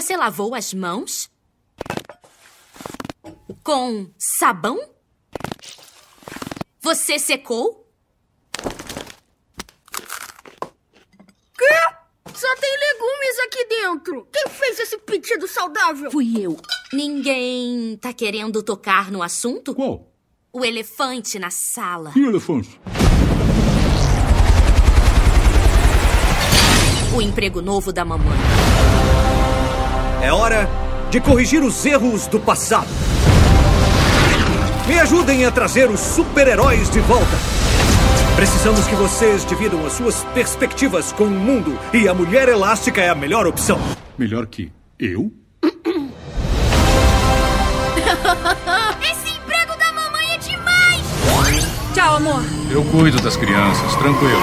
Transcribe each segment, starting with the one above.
Você lavou as mãos? Com sabão? Você secou? Quê? Só tem legumes aqui dentro. Quem fez esse pedido saudável? Fui eu. Ninguém tá querendo tocar no assunto? Qual? O elefante na sala. Que elefante? O emprego novo da mamãe. É hora de corrigir os erros do passado. Me ajudem a trazer os super-heróis de volta. Precisamos que vocês dividam as suas perspectivas com o mundo. E a Mulher Elástica é a melhor opção. Melhor que eu? Esse emprego da mamãe é demais! Tchau, amor. Eu cuido das crianças, tranquilo.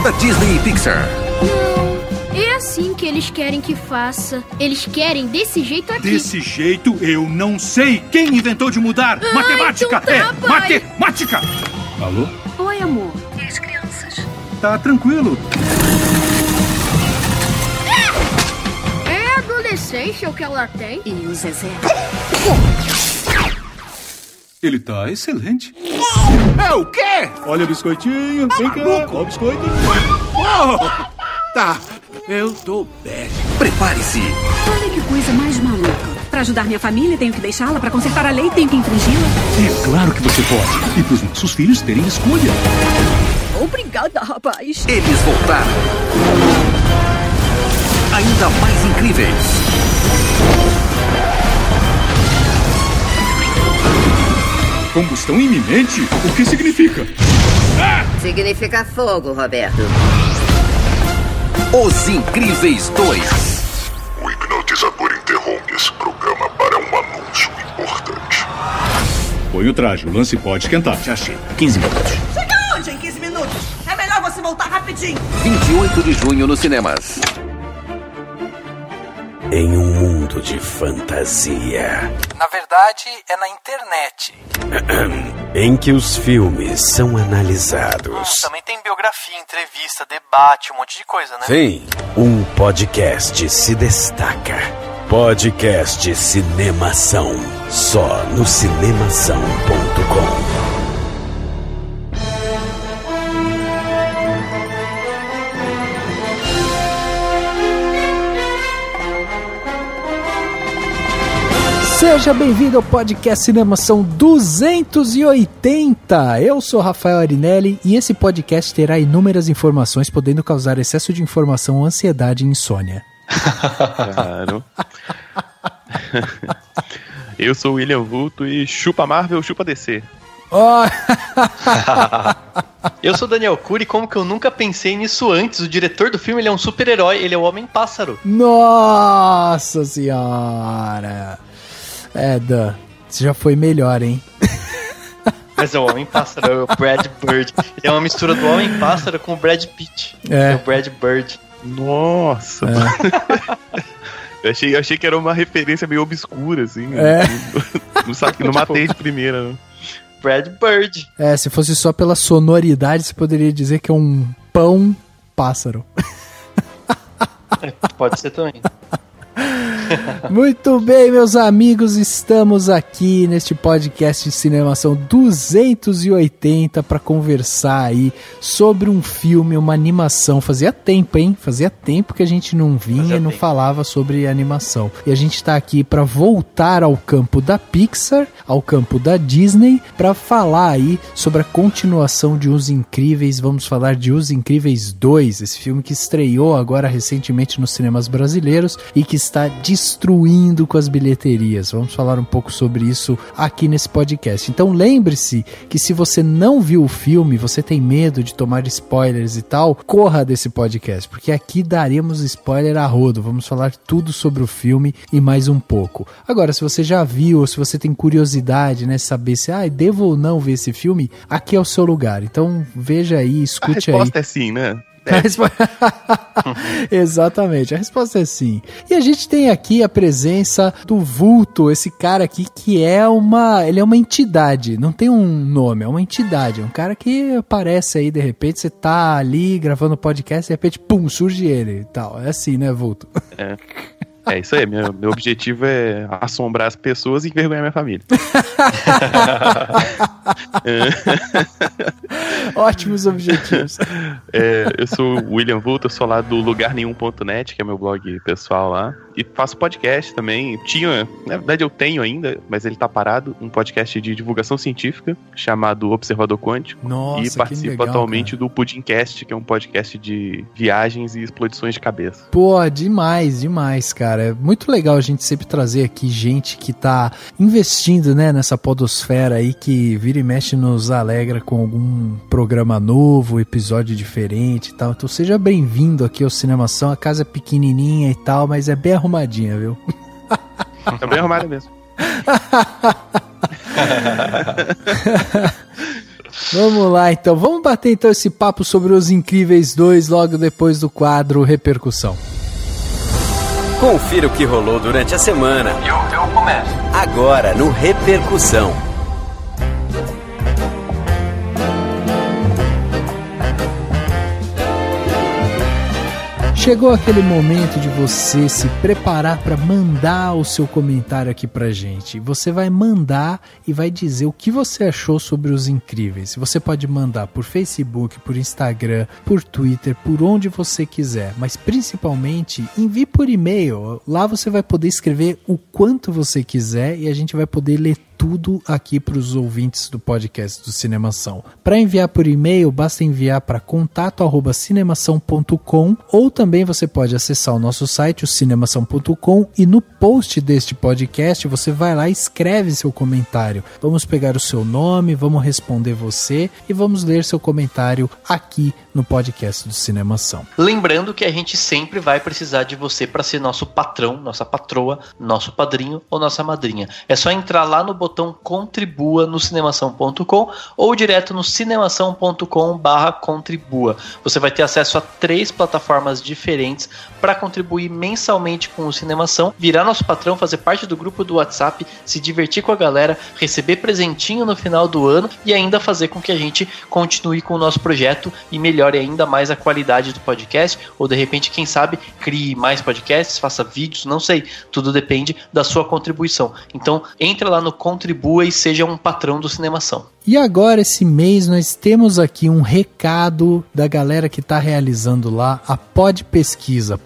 Da Disney e Pixar. Não, é assim que eles querem que faça. Eles querem desse jeito aqui. Desse jeito eu não sei. Quem inventou de mudar? Matemática! então tá, pai. Matemática! Alô? Oi, amor. E as crianças? Tá tranquilo. É adolescência o que ela tem? E o Zezé? Ele tá excelente. É o quê? Olha o biscoitinho. Vem cá. Olha o biscoito. Tá, eu tô bem. Prepare-se. Olha que coisa mais maluca. Pra ajudar minha família, tenho que deixá-la. Pra consertar a lei, tenho que infringi-la. É claro que você pode. E pros nossos filhos terem escolha. Obrigada, rapaz. Eles voltaram. Ainda mais incríveis. Combustão iminente? O que significa? Significa fogo, Roberto. Os Incríveis 2. O hipnotizador interrompe esse programa para um anúncio importante. Põe o traje, o lance pode esquentar. Já achei. 15 minutos. Chega onde em 15 minutos? É melhor você voltar rapidinho. 28 de junho nos cinemas. Em um mundo de fantasia. Na verdade, é na internet. Em que os filmes são analisados. Também tem biografia, entrevista, debate, um monte de coisa, né? Sim, um podcast se destaca. Podcast Cinemação. Só no cinemação.com. Seja bem-vindo ao podcast Cinemação 280. Eu sou Rafael Arinelli e esse podcast terá inúmeras informações, podendo causar excesso de informação, ansiedade e insônia. Claro. Eu sou o William Vulto e chupa Marvel, chupa DC. Oh. Eu sou Daniel Cury, como que eu nunca pensei nisso antes? O diretor do filme, ele é um super-herói, ele é o Homem-Pássaro. Nossa senhora! Dan, você já foi melhor, hein? Mas é o Homem-Pássaro, é o Brad Bird. Ele é uma mistura do Homem-Pássaro com o Brad Pitt. É o Brad Bird. Nossa! Eu achei que era uma referência meio obscura, assim. Não matei de primeira, não. Brad Bird. Se fosse só pela sonoridade, você poderia dizer que é um pão-pássaro. Pode ser também. Muito bem, meus amigos, estamos aqui neste podcast de Cinemação 280 para conversar aí sobre um filme, uma animação. Fazia tempo, hein? Fazia tempo que a gente não vinha e não falava sobre animação. E a gente está aqui para voltar ao campo da Pixar, ao campo da Disney, para falar aí sobre a continuação de Os Incríveis. Vamos falar de Os Incríveis 2, esse filme que estreou agora recentemente nos cinemas brasileiros e que está destruindo com as bilheterias. Vamos falar um pouco sobre isso aqui nesse podcast. Então lembre-se que se você não viu o filme, você tem medo de tomar spoilers e tal, corra desse podcast, porque aqui daremos spoiler a rodo. Vamos falar tudo sobre o filme e mais um pouco. Agora, se você já viu ou se você tem curiosidade, né, saber se devo ou não ver esse filme, aqui é o seu lugar. Então veja aí, escute aí. A resposta é sim, né? Exatamente, a resposta é sim. E a gente tem aqui a presença do Vulto, esse cara aqui que ele é uma entidade, não tem um nome, é uma entidade, é um cara que aparece aí de repente, você tá ali gravando podcast e de repente, pum, surge ele e tal. É assim, né, Vulto? É isso aí, meu objetivo é assombrar as pessoas e envergonhar minha família. Ótimos objetivos. Eu sou o William Vulto, eu sou lá do lugarnenhum.net, que é meu blog pessoal lá. E faço podcast também. Na verdade eu tenho ainda, mas ele tá parado, um podcast de divulgação científica chamado Observador Quântico. Nossa, e participo legal, atualmente do Pudimcast, que é um podcast de viagens e explodições de cabeça. Pô, demais, cara. É muito legal a gente sempre trazer aqui gente que tá investindo, né, nessa podosfera aí, que vira e mexe nos alegra com algum programa novo, episódio diferente e tal. Então seja bem-vindo aqui ao Cinemação. A casa é pequenininha e tal, mas é bem arrumadinha, viu? Tá bem arrumada mesmo. Vamos lá, então. Vamos bater então esse papo sobre Os Incríveis 2 logo depois do quadro Repercussão. Confira o que rolou durante a semana. Eu começo. Agora no Repercussão. Chegou aquele momento de você se preparar para mandar o seu comentário aqui pra gente. Você vai mandar e vai dizer o que você achou sobre Os Incríveis. Você pode mandar por Facebook, por Instagram, por Twitter, por onde você quiser. Mas principalmente, envie por e-mail. Lá você vai poder escrever o quanto você quiser e a gente vai poder ler tudo aqui para os ouvintes do podcast do Cinemação. Para enviar por e-mail, basta enviar para contato@cinemação.com, ou também você pode acessar o nosso site, o cinemação.com, e no post deste podcast você vai lá e escreve seu comentário. Vamos pegar o seu nome, vamos responder você e vamos ler seu comentário aqui no podcast do Cinemação. Lembrando que a gente sempre vai precisar de você para ser nosso patrão, nossa patroa, nosso padrinho ou nossa madrinha. É só entrar lá no botão contribua no cinemação.com ou direto no cinemação.com/contribua. Você vai ter acesso a 3 plataformas diferentes para contribuir mensalmente com o Cinemação, virar nosso patrão, fazer parte do grupo do WhatsApp, se divertir com a galera, receber presentinho no final do ano e ainda fazer com que a gente continue com o nosso projeto e melhore ainda mais a qualidade do podcast, ou de repente, quem sabe, crie mais podcasts, faça vídeos, não sei, tudo depende da sua contribuição. Então entra lá no Contribua e seja um patrão do Cinemação. E agora, esse mês, nós temos aqui um recado da galera que está realizando lá a Pod Pesquisa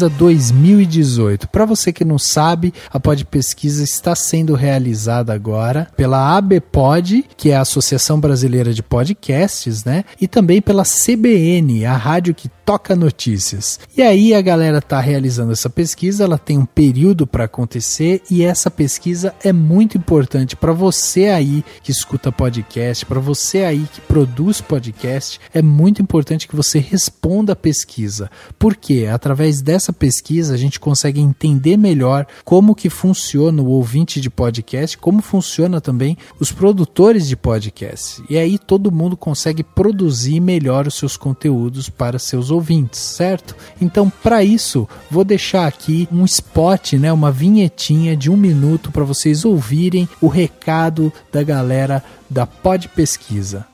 2018. Para você que não sabe, a Pod Pesquisa está sendo realizada agora pela ABPod, que é a Associação Brasileira de Podcasts, né? E também pela CBN, a rádio que toca notícias. E aí a galera está realizando essa pesquisa, ela tem um período para acontecer e essa pesquisa é muito importante para você aí que escuta podcast, para você aí que produz podcast, é muito importante que você responda a pesquisa. Porque através dessa pesquisa a gente consegue entender melhor como que funciona o ouvinte de podcast, como funciona também os produtores de podcast. E aí todo mundo consegue produzir melhor os seus conteúdos para seus ouvintes, certo? Então, para isso, vou deixar aqui um spot, né, uma vinhetinha de 1 minuto para vocês ouvirem o recado da galera da Pod Pesquisa.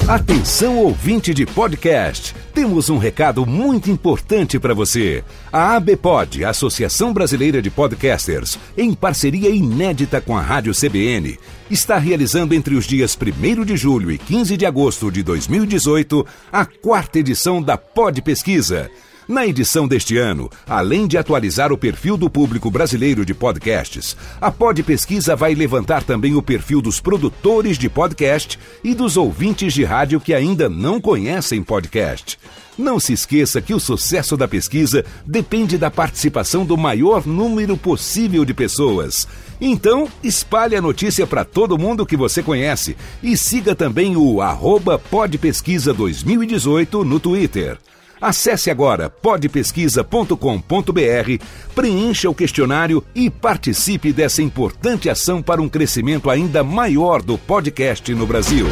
Atenção, ouvinte de podcast, temos um recado muito importante para você. A ABPod, a Associação Brasileira de Podcasters, em parceria inédita com a Rádio CBN, está realizando entre os dias 1º de julho e 15 de agosto de 2018 a 4ª edição da Pod Pesquisa. Na edição deste ano, além de atualizar o perfil do público brasileiro de podcasts, a Pod Pesquisa vai levantar também o perfil dos produtores de podcast e dos ouvintes de rádio que ainda não conhecem podcast. Não se esqueça que o sucesso da pesquisa depende da participação do maior número possível de pessoas. Então, espalhe a notícia para todo mundo que você conhece e siga também o @podpesquisa 2018 no Twitter. Acesse agora podpesquisa.com.br, preencha o questionário e participe dessa importante ação para um crescimento ainda maior do podcast no Brasil.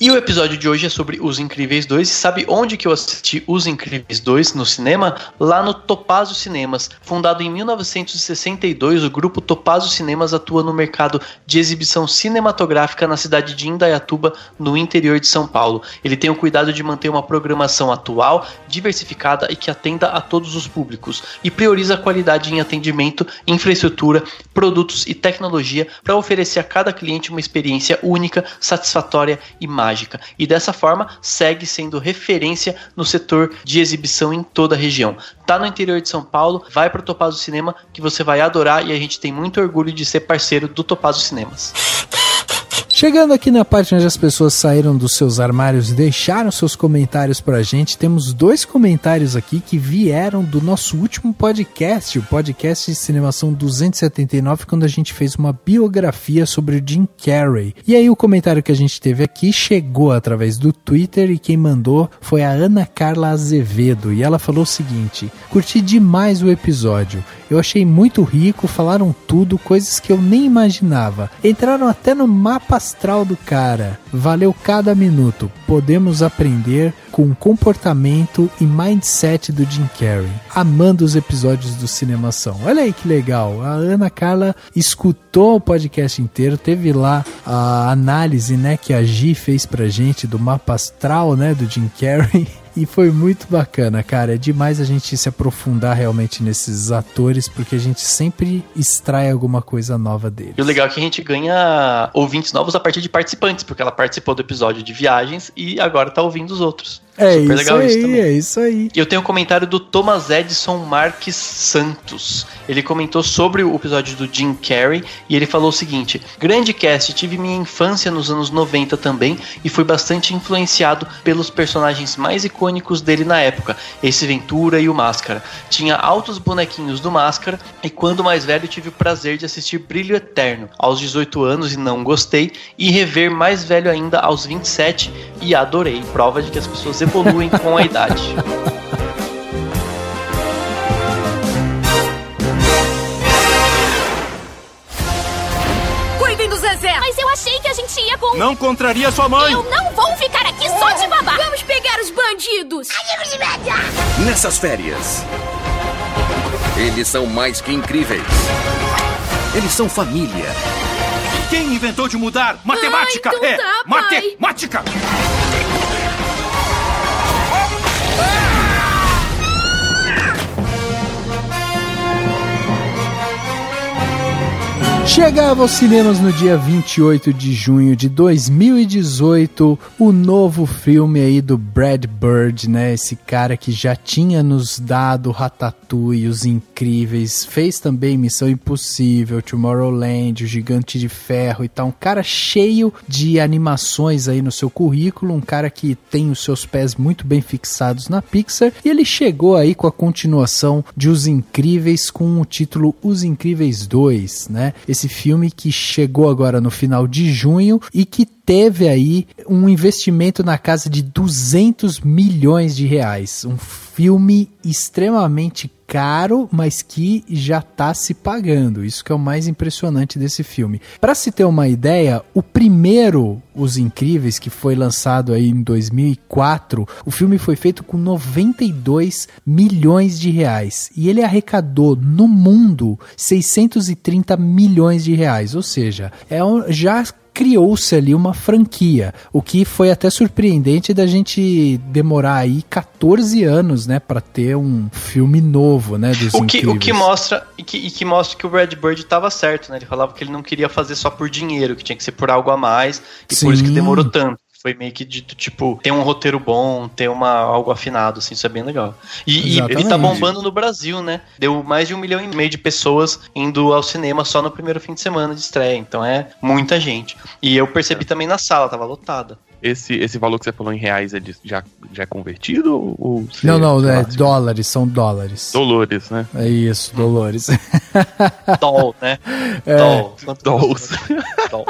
E o episódio de hoje é sobre Os Incríveis 2. E sabe onde que eu assisti Os Incríveis 2 no cinema? Lá no Topazio Cinemas. Fundado em 1962, o grupo Topazio Cinemas atua no mercado de exibição cinematográfica na cidade de Indaiatuba, no interior de São Paulo. Ele tem o cuidado de manter uma programação atual, diversificada e que atenda a todos os públicos. E prioriza a qualidade em atendimento, infraestrutura, produtos e tecnologia para oferecer a cada cliente uma experiência única, satisfatória e mágica. E dessa forma segue sendo referência no setor de exibição em toda a região. Tá no interior de São Paulo, vai para o Topazio Cinema que você vai adorar, e a gente tem muito orgulho de ser parceiro do Topazio Cinemas. Chegando aqui na parte onde as pessoas saíram dos seus armários e deixaram seus comentários pra gente, temos 2 comentários aqui que vieram do nosso último podcast, o podcast de Cinemação 279, quando a gente fez uma biografia sobre o Jim Carrey. E aí o comentário que a gente teve aqui chegou através do Twitter e quem mandou foi a Ana Carla Azevedo, e ela falou o seguinte: curti demais o episódio. Eu achei muito rico, falaram tudo, coisas que eu nem imaginava. Entraram até no mapa astral do cara. Valeu cada minuto. Podemos aprender com o comportamento e mindset do Jim Carrey. Amando os episódios do Cinemação. Olha aí que legal. A Ana Carla escutou o podcast inteiro, teve lá a análise, né, que a Gi fez pra gente do mapa astral, né, do Jim Carrey. E foi muito bacana, cara. É demais a gente se aprofundar realmente nesses atores, porque a gente sempre extrai alguma coisa nova deles. E o legal é que a gente ganha ouvintes novos a partir de participantes, porque ela participou do episódio de viagens e agora tá ouvindo os outros. É super legal isso também. É isso aí. E eu tenho um comentário do Thomas Edson Marques Santos. Ele comentou sobre o episódio do Jim Carrey e ele falou o seguinte: grande cast, tive minha infância nos anos 90 também e fui bastante influenciado pelos personagens mais icônicos dele na época, Ace Ventura e o Máscara. Tinha altos bonequinhos do Máscara e quando mais velho tive o prazer de assistir Brilho Eterno aos 18 anos e não gostei, e rever mais velho ainda aos 27 e adorei. Prova de que as pessoas evoluem com a idade. Cuidem do Zezé! Mas eu achei que a gente ia com... Não contraria sua mãe! Eu não vou ficar aqui só de babá! Vamos pegar os bandidos! Nessas férias, eles são mais que incríveis. Eles são família. Quem inventou de mudar? Matemática! Então é tá, matemática! Chegava aos cinemas no dia 28 de junho de 2018 o novo filme aí do Brad Bird, né? Esse cara que já tinha nos dado Ratatouille, Os Incríveis, fez também Missão Impossível, Tomorrowland, O Gigante de Ferro e tal. Um cara cheio de animações aí no seu currículo, um cara que tem os seus pés muito bem fixados na Pixar, e ele chegou aí com a continuação de Os Incríveis com o título Os Incríveis 2, né? Esse filme que chegou agora no final de junho e que teve aí um investimento na casa de 200 milhões de reais. Um filme extremamente caro, mas que já está se pagando. Isso que é o mais impressionante desse filme. Para se ter uma ideia, o primeiro Os Incríveis, que foi lançado aí em 2004, o filme foi feito com 92 milhões de reais. E ele arrecadou no mundo 630 milhões de reais. Ou seja, já criou-se ali uma franquia, o que foi até surpreendente da gente demorar aí 14 anos, né, para ter um filme novo, né, dos Incríveis. O que mostra que o Brad Bird estava certo, né? Ele falava que ele não queria fazer só por dinheiro, que tinha que ser por algo a mais, e Sim. por isso que demorou tanto. Foi meio que dito, tipo, ter um roteiro bom, ter algo afinado, assim, isso é bem legal. E ele tá bombando no Brasil, né? Deu mais de 1,5 milhão de pessoas indo ao cinema só no primeiro fim de semana de estreia, então é muita gente. E eu percebi também na sala, tava lotada. Esse valor que você falou em reais, ele já é convertido? Ou não, é dólares, são dólares. Dolores, né? É isso, Dolores. Doll, né? Dolls.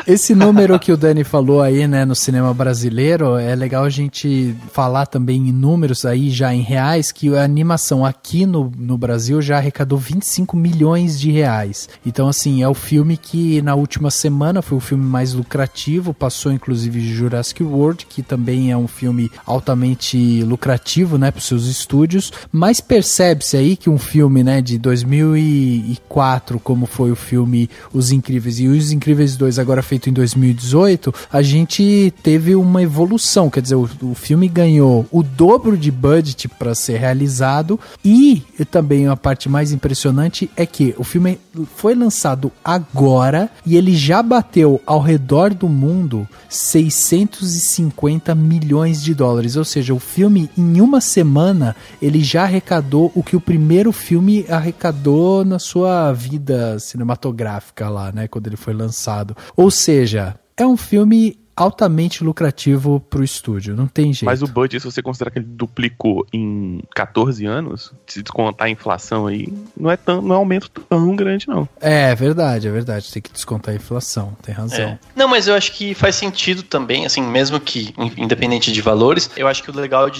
Esse número que o Dani falou aí, né, no cinema brasileiro, é legal a gente falar também em números aí, já em reais, que a animação aqui no Brasil já arrecadou 25 milhões de reais. Então, assim, é o filme que na última semana foi o filme mais lucrativo, passou inclusive Jurassic World, World, que também é um filme altamente lucrativo, né, para os seus estúdios, mas percebe-se aí que um filme, né, de 2004, como foi o filme Os Incríveis e Os Incríveis 2, agora feito em 2018, a gente teve uma evolução, quer dizer, o filme ganhou o dobro de budget para ser realizado e também a parte mais impressionante é que o filme foi lançado agora e ele já bateu ao redor do mundo 650 milhões de dólares, ou seja, o filme em uma semana ele já arrecadou o que o primeiro filme arrecadou na sua vida cinematográfica lá, né, quando ele foi lançado. Ou seja, é um filme altamente lucrativo pro estúdio, não tem jeito. Mas o budget, se você considerar que ele duplicou em 14 anos, se descontar a inflação aí, não é um aumento tão grande, não. É verdade, tem que descontar a inflação, tem razão. Não, mas eu acho que faz sentido também, assim, mesmo que independente de valores, eu acho que o legal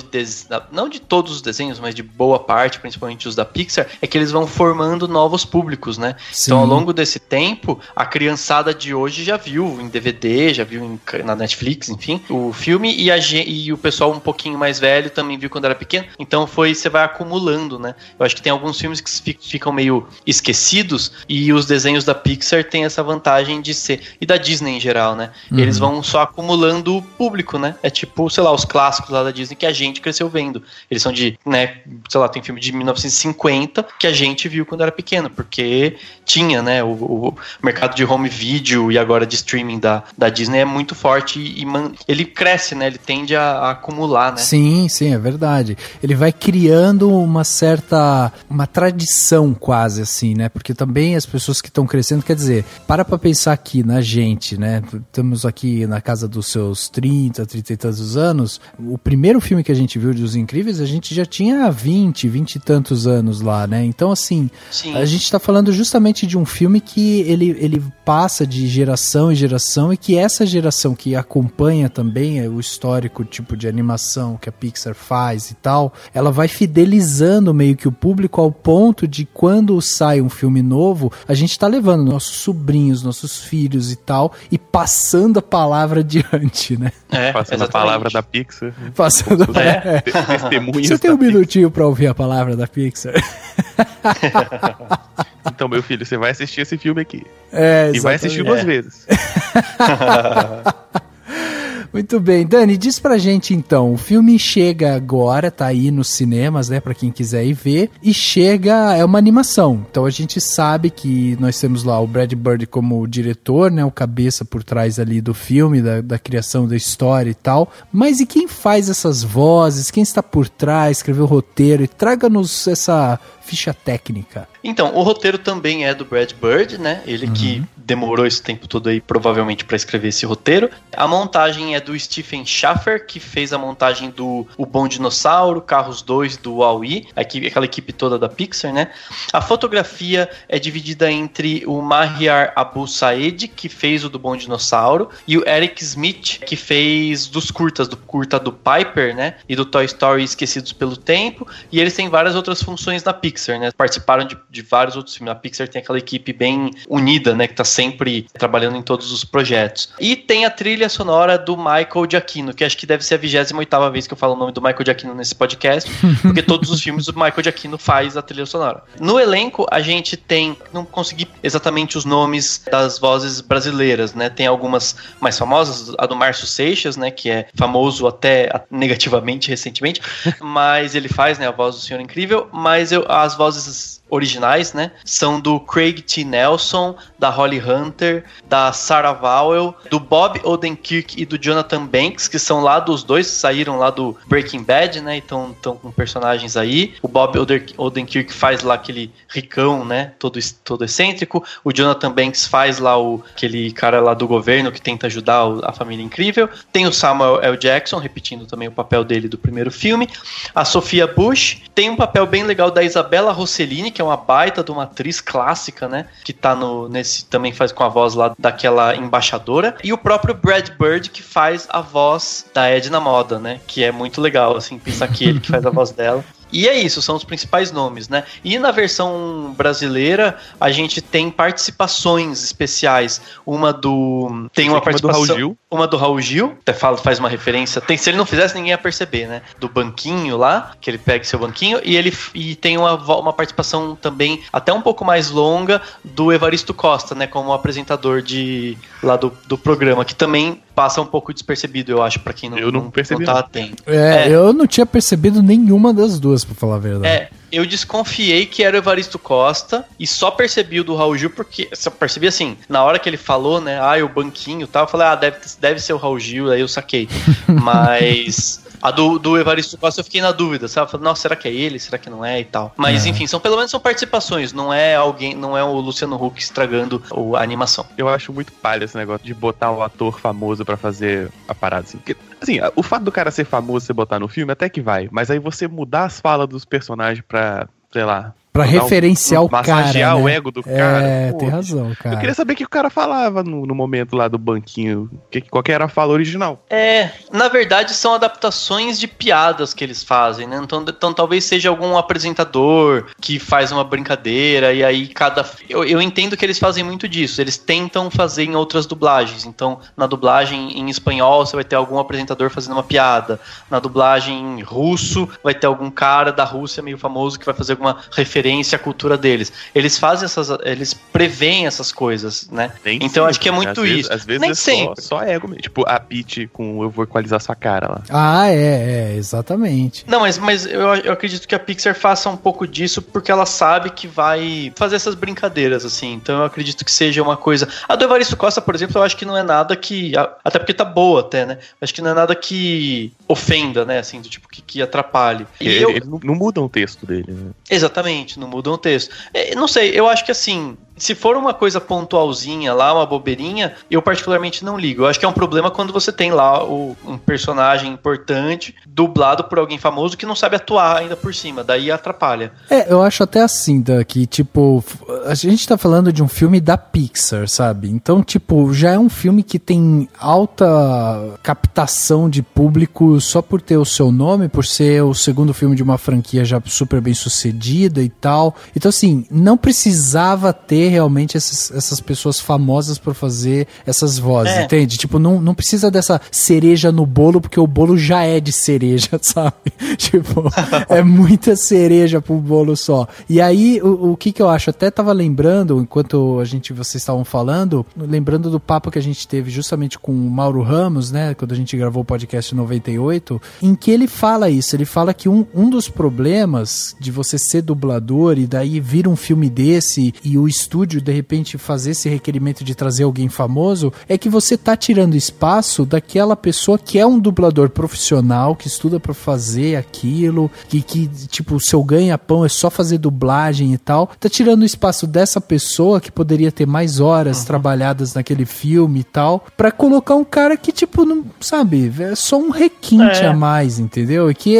não de todos os desenhos, mas de boa parte, principalmente os da Pixar, é que eles vão formando novos públicos, né? Sim. Então, ao longo desse tempo, a criançada de hoje já viu em DVD, já viu na Netflix, enfim, o filme e o pessoal um pouquinho mais velho também viu quando era pequeno, então você vai acumulando, né? Eu acho que tem alguns filmes que ficam meio esquecidos e os desenhos da Pixar têm essa vantagem de ser, e da Disney em geral, né? Eles vão só acumulando público, né? É tipo, sei lá, os clássicos lá da Disney que a gente cresceu vendo. Eles são de, né, sei lá, tem filme de 1950 que a gente viu quando era pequeno, porque tinha, né, o mercado de home video e agora de streaming da Disney é muito forte e ele cresce, né? Ele tende a acumular, né? Sim, é verdade. Ele vai criando uma tradição quase assim, né? Porque também as pessoas que estão crescendo, quer dizer, para pensar aqui na gente, né? Estamos aqui na casa dos seus 30 e tantos anos. O primeiro filme que a gente viu de Os Incríveis, a gente já tinha 20 e tantos anos lá, né? Então, assim, sim, a gente está falando justamente de um filme que ele passa de geração em geração e que essa geração que acompanha também o histórico tipo de animação que a Pixar faz e tal, ela vai fidelizando meio que o público ao ponto de quando sai um filme novo, a gente tá levando nossos sobrinhos, nossos filhos e tal, e passando a palavra adiante, né? Passando exatamente a palavra da Pixar. Passando testemunhas. Você tem um minutinho pra ouvir a palavra da Pixar? Então, meu filho, você vai assistir esse filme aqui. E vai assistir 2 vezes. Muito bem, Dani, diz pra gente então, o filme chega agora, tá aí nos cinemas, né, pra quem quiser ir ver, e é uma animação, então a gente sabe que nós temos lá o Brad Bird como diretor, né, o cabeça por trás ali do filme, da criação da história e tal, mas e quem faz essas vozes, quem está por trás, escreveu o roteiro, e traga-nos essa ficha técnica. Então, o roteiro também é do Brad Bird, né? Ele que demorou esse tempo todo aí, provavelmente, para escrever esse roteiro. A montagem é do Stephen Schaffer, que fez a montagem do O Bom Dinossauro, Carros 2, do Wall-E, aquela equipe toda da Pixar, né? A fotografia é dividida entre o Mahyar Abu Saed, que fez o do Bom Dinossauro, e o Eric Smith, que fez dos curtas, do curta do Piper, né? E do Toy Story Esquecidos pelo Tempo, e eles têm várias outras funções na Pixar, né? Participaram de vários outros filmes. A Pixar tem aquela equipe bem unida, né? Que tá sempre trabalhando em todos os projetos. E tem a trilha sonora do Michael Giacchino, que acho que deve ser a 28ª vez que eu falo o nome do Michael Giacchino nesse podcast, porque todos os filmes o Michael Giacchino faz a trilha sonora. No elenco, a gente tem... Não consegui exatamente os nomes das vozes brasileiras, né? Tem algumas mais famosas, a do Márcio Seixas, né? Que é famoso até negativamente recentemente, mas ele faz, né? A voz do Senhor Incrível, mas as vozes originais, né, são do Craig T. Nelson, da Holly Hunter, da Sarah Vowell, do Bob Odenkirk e do Jonathan Banks, que são lá dos dois, saíram lá do Breaking Bad, né, então estão com personagens aí. O Bob Odenkirk faz lá aquele ricão, né, todo excêntrico. O Jonathan Banks faz lá aquele cara lá do governo que tenta ajudar a família incrível. Tem o Samuel L. Jackson, repetindo também o papel dele do primeiro filme. A Sophia Bush. Tem um papel bem legal da Isabella Rossellini, que é uma baita de uma atriz clássica, né? Que tá também faz com a voz lá daquela embaixadora. E o próprio Brad Bird, que faz a voz da Edna Moda, né? Que é muito legal, assim, pensar que ele que faz a voz dela. E é isso, são os principais nomes, né? E na versão brasileira, a gente tem participações especiais. Tem uma participação... uma do Raul Gil, até faz uma referência, se ele não fizesse, ninguém ia perceber, né? Do banquinho lá, que ele pega seu banquinho, e tem uma participação também, até um pouco mais longa, do Evaristo Costa, né? Como apresentador lá do programa, que também passa um pouco despercebido, eu acho, pra quem não tá atento. Eu não tinha percebido nenhuma das duas, pra falar a verdade. Eu desconfiei que era o Evaristo Costa e só percebi o do Raul Gil porque, só percebi assim, na hora que ele falou, né, o banquinho e tal, eu falei, deve ser o Raul Gil, aí eu saquei. Mas a do Evaristo Costa eu fiquei na dúvida, sabe? Eu falei, nossa, será que é ele? Será que não é? E tal. Mas enfim, pelo menos são participações, não é o Luciano Huck estragando a animação. Eu acho muito palha esse negócio de botar um ator famoso pra fazer a parada assim. Porque, assim, o fato do cara ser famoso, você botar no filme, até que vai. Mas aí você mudar as falas dos personagens pra, sei lá, pra referenciar o cara, massagear o ego do cara. Tem razão, cara. Eu queria saber o que o cara falava no momento lá do banquinho. Qual que era a fala original. Na verdade são adaptações de piadas que eles fazem, né? Então talvez seja algum apresentador que faz uma brincadeira e aí eu entendo que eles fazem muito disso. Eles tentam fazer em outras dublagens. Então, na dublagem em espanhol, você vai ter algum apresentador fazendo uma piada. Na dublagem em russo, vai ter algum cara da Rússia meio famoso que vai fazer alguma referência à cultura deles. Eles fazem eles preveem essas coisas, né? Nem então sempre, às que é muito né? isso. Às vezes nem é sempre. Só ego mesmo. Tipo, a Peach com eu vou equalizar sua cara lá. Exatamente. Não, mas eu acredito que a Pixar faça um pouco disso porque ela sabe que vai fazer essas brincadeiras, assim. Então eu acredito que seja uma coisa... A do Evaristo Costa, por exemplo, eu acho que não é nada que... Até porque tá boa até, né? Acho que não é nada que ofenda, né? Assim, do tipo, que atrapalhe. Eles não mudam o texto dele, né? Exatamente, não mudam o texto. Não sei, eu acho que assim... Se for uma coisa pontualzinha lá, uma bobeirinha, eu particularmente não ligo. Eu acho que é um problema quando você tem lá um personagem importante dublado por alguém famoso que não sabe atuar ainda por cima. Daí atrapalha. Eu acho até assim, que tipo, a gente tá falando de um filme da Pixar, sabe? Então, tipo, já é um filme que tem alta captação de público só por ter o seu nome, por ser o segundo filme de uma franquia já super bem sucedida e tal. Então, assim, não precisava ter realmente essas pessoas famosas pra fazer essas vozes, entende? Tipo, não precisa dessa cereja no bolo, porque o bolo já é de cereja, sabe? Tipo, é muita cereja pro bolo só. E aí, o que eu acho? Até tava lembrando, enquanto vocês estavam falando, lembrando do papo que a gente teve justamente com o Mauro Ramos, né? Quando a gente gravou o podcast 98, em que ele fala isso. Ele fala que um dos problemas de você ser dublador e daí vir um filme desse e o estúdio de repente fazer esse requerimento de trazer alguém famoso, é que você tá tirando espaço daquela pessoa que é um dublador profissional, que estuda pra fazer aquilo, que tipo, o seu ganha-pão é só fazer dublagem e tal, tá tirando o espaço dessa pessoa que poderia ter mais horas trabalhadas naquele filme e tal, pra colocar um cara que tipo, não sabe, é só um requinte a mais, entendeu? E que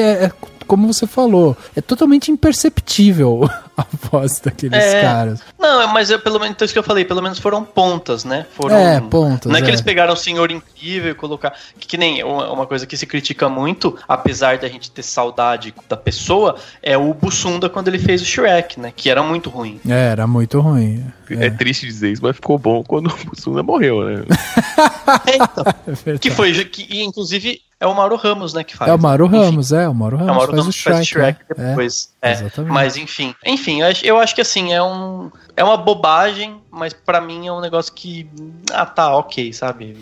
como você falou, é totalmente imperceptível a voz daqueles caras. Não, mas pelo menos, então isso que eu falei, pelo menos foram pontas, né? Pontas. Não é que eles pegaram o Senhor Incrível e colocaram... Que nem uma coisa que se critica muito, apesar da gente ter saudade da pessoa, é o Bussunda quando ele fez o Shrek, né? Que era muito ruim. Era muito ruim. É triste dizer isso, mas ficou bom quando o Bussunda morreu, né? Então, que inclusive... É o Mauro Ramos, né, que faz. É o Mauro Ramos, o Mauro Ramos faz o Shrek depois. Exatamente. Mas enfim, eu acho que assim, é uma bobagem, mas pra mim é um negócio que, tá, ok, sabe?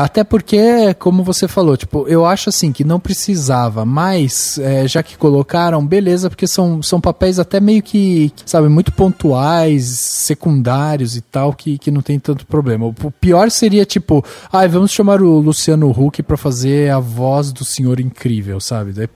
Até porque, como você falou, tipo, eu acho assim, que não precisava, mas, já que colocaram, beleza, porque são papéis até meio que, sabe, muito pontuais, secundários e tal, que não tem tanto problema. O pior seria, tipo, vamos chamar o Luciano Huck pra fazer a voz do Senhor Incrível, sabe? Daí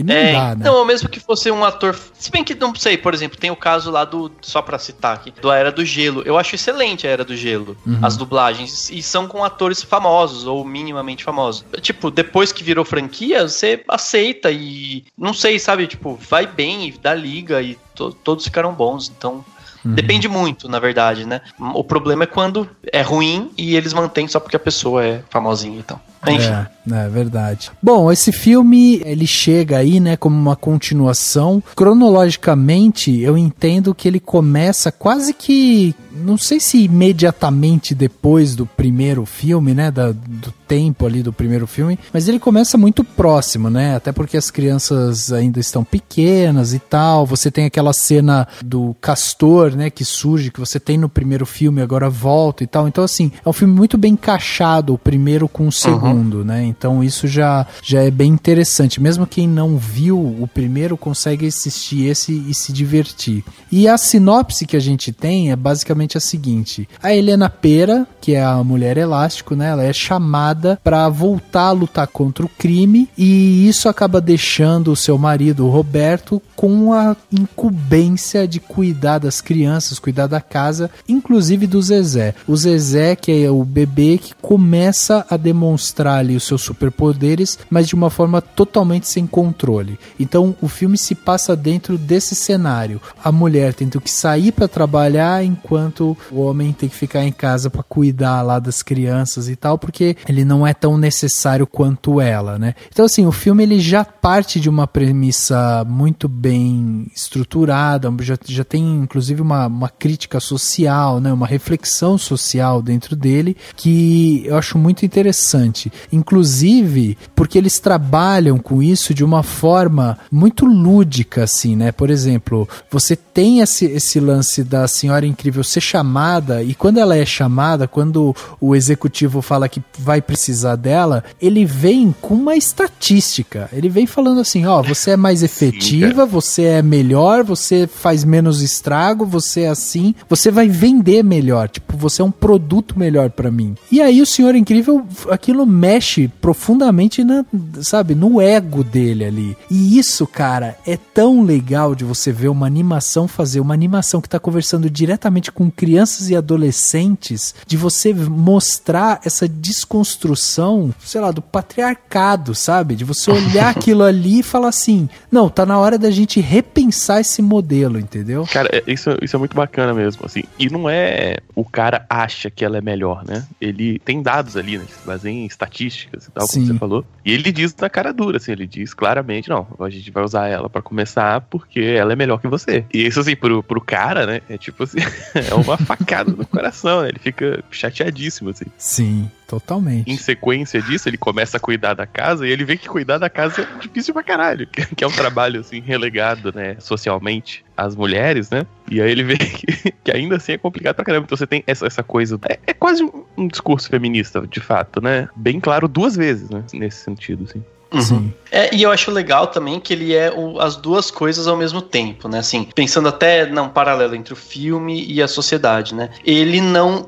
não dá, né? Não, mesmo que fosse um ator, se bem que, não sei, por exemplo, tem o caso lá só pra citar aqui, do A Era do Gelo. Eu acho excelente a Era do Gelo, as dublagens, e são com atores famosos, ou minimamente famosos. Tipo, depois que virou franquia, você aceita e, não sei, sabe, tipo, vai bem e dá liga e todos ficaram bons, então... Depende muito, na verdade, né? O problema é quando é ruim e eles mantêm só porque a pessoa é famosinha e tal. Enfim. É verdade. Bom, esse filme, ele chega aí, né, como uma continuação. Cronologicamente, eu entendo que ele começa quase que, não sei se imediatamente depois do primeiro filme, né, do tempo ali do primeiro filme, mas ele começa muito próximo, né, até porque as crianças ainda estão pequenas e tal. Você tem aquela cena do castor, né, que surge, que você tem no primeiro filme, agora volta e tal. Então, assim, é um filme muito bem encaixado, o primeiro com o segundo, né. Então isso já é bem interessante. Mesmo quem não viu o primeiro consegue assistir esse e se divertir. E a sinopse que a gente tem é basicamente a seguinte: a Helena Pera, que é a Mulher Elástico, né, ela é chamada para voltar a lutar contra o crime, e isso acaba deixando o seu marido, o Roberto, com a incumbência de cuidar das crianças, cuidar da casa, inclusive do Zezé. O Zezé, que é o bebê que começa a demonstrar ali os seus superpoderes, mas de uma forma totalmente sem controle. Então o filme se passa dentro desse cenário. A mulher tendo que sair para trabalhar, enquanto o homem tem que ficar em casa para cuidar lá das crianças e tal, porque ele não é tão necessário quanto ela, né? Então, assim, o filme ele já parte de uma premissa muito bem estruturada, já tem inclusive uma crítica social, né? Uma reflexão social dentro dele, que eu acho muito interessante. Inclusive, porque eles trabalham com isso de uma forma muito lúdica, assim, né? Por exemplo, você tem esse lance da Senhora Incrível ser chamada, e quando ela é chamada, quando o executivo fala que vai precisar dela, ele vem com uma estatística. Ele vem falando assim, ó, você é mais efetiva, você é melhor, você faz menos estrago, você é assim, você vai vender melhor, tipo, você é um produto melhor pra mim. E aí o Senhor Incrível, aquilo mexe profundamente no ego dele ali. E isso, cara, é tão legal de você ver uma animação fazer, uma animação que tá conversando diretamente com crianças e adolescentes, de você mostrar essa desconstrução, sei lá, do patriarcado, sabe? De você olhar aquilo ali e falar assim, não, tá na hora da gente repensar esse modelo, entendeu? Cara, isso é muito bacana mesmo, assim. E não é o cara acha que ela é melhor, né? Ele tem dados ali, né? Se baseia em estatísticas e tal, como você falou. E ele diz na cara dura, assim, ele diz claramente, não, a gente vai usar ela pra começar porque ela é melhor que você. E isso, assim, pro cara, né, é tipo assim, é uma facada no coração, né? Ele fica chateadíssimo, assim. Sim, totalmente. Em sequência disso, ele começa a cuidar da casa e ele vê que cuidar da casa é difícil pra caralho, que é um trabalho, assim, relegado, né, socialmente às mulheres, né? E aí ele vê que ainda assim é complicado pra caramba. Então você tem essa coisa... É quase um discurso feminista, de fato, né? Bem claro 2 vezes, né? Nesse sentido, assim. Uhum. E eu acho legal também que ele é as duas coisas ao mesmo tempo, né? Assim, pensando até num paralelo entre o filme e a sociedade, né? Ele não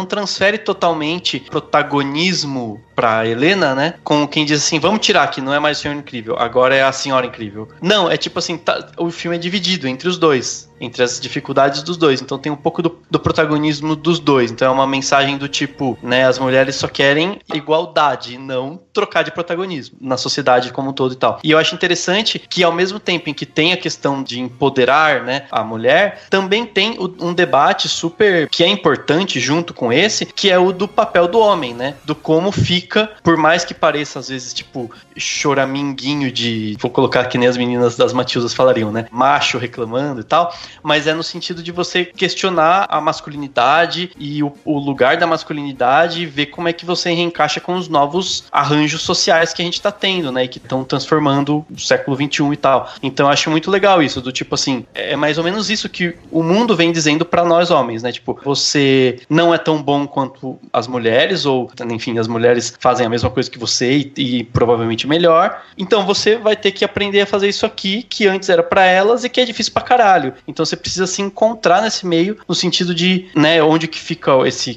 transfere totalmente protagonismo pra Helena, né? Como quem diz assim, vamos tirar aqui, não é mais o Senhor Incrível, agora é a Senhora Incrível. Não, é tipo assim, o filme é dividido entre os dois, entre as dificuldades dos dois, então tem um pouco do protagonismo dos dois, então é uma mensagem do tipo, né, as mulheres só querem igualdade e não trocar de protagonismo na sociedade como um todo e tal. E eu acho interessante que ao mesmo tempo em que tem a questão de empoderar, né, a mulher, também tem um debate super, que é importante junto com esse, que é o do papel do homem, né, do como fica, por mais que pareça às vezes tipo choraminguinho de, vou colocar que nem as meninas das Matildas falariam, né, macho reclamando e tal, mas é no sentido de você questionar a masculinidade e o lugar da masculinidade e ver como é que você reencaixa com os novos arranjos sociais que a gente tá tendo, né, e que estão transformando o século XXI e tal. Então eu acho muito legal isso, do tipo assim, é mais ou menos isso que o mundo vem dizendo pra nós homens, né, tipo, você não é tão bom quanto as mulheres, ou enfim, as mulheres fazem a mesma coisa que você e provavelmente melhor, então você vai ter que aprender a fazer isso aqui, que antes era pra elas e que é difícil pra caralho. Então você precisa se encontrar nesse meio, no sentido de, né, onde que fica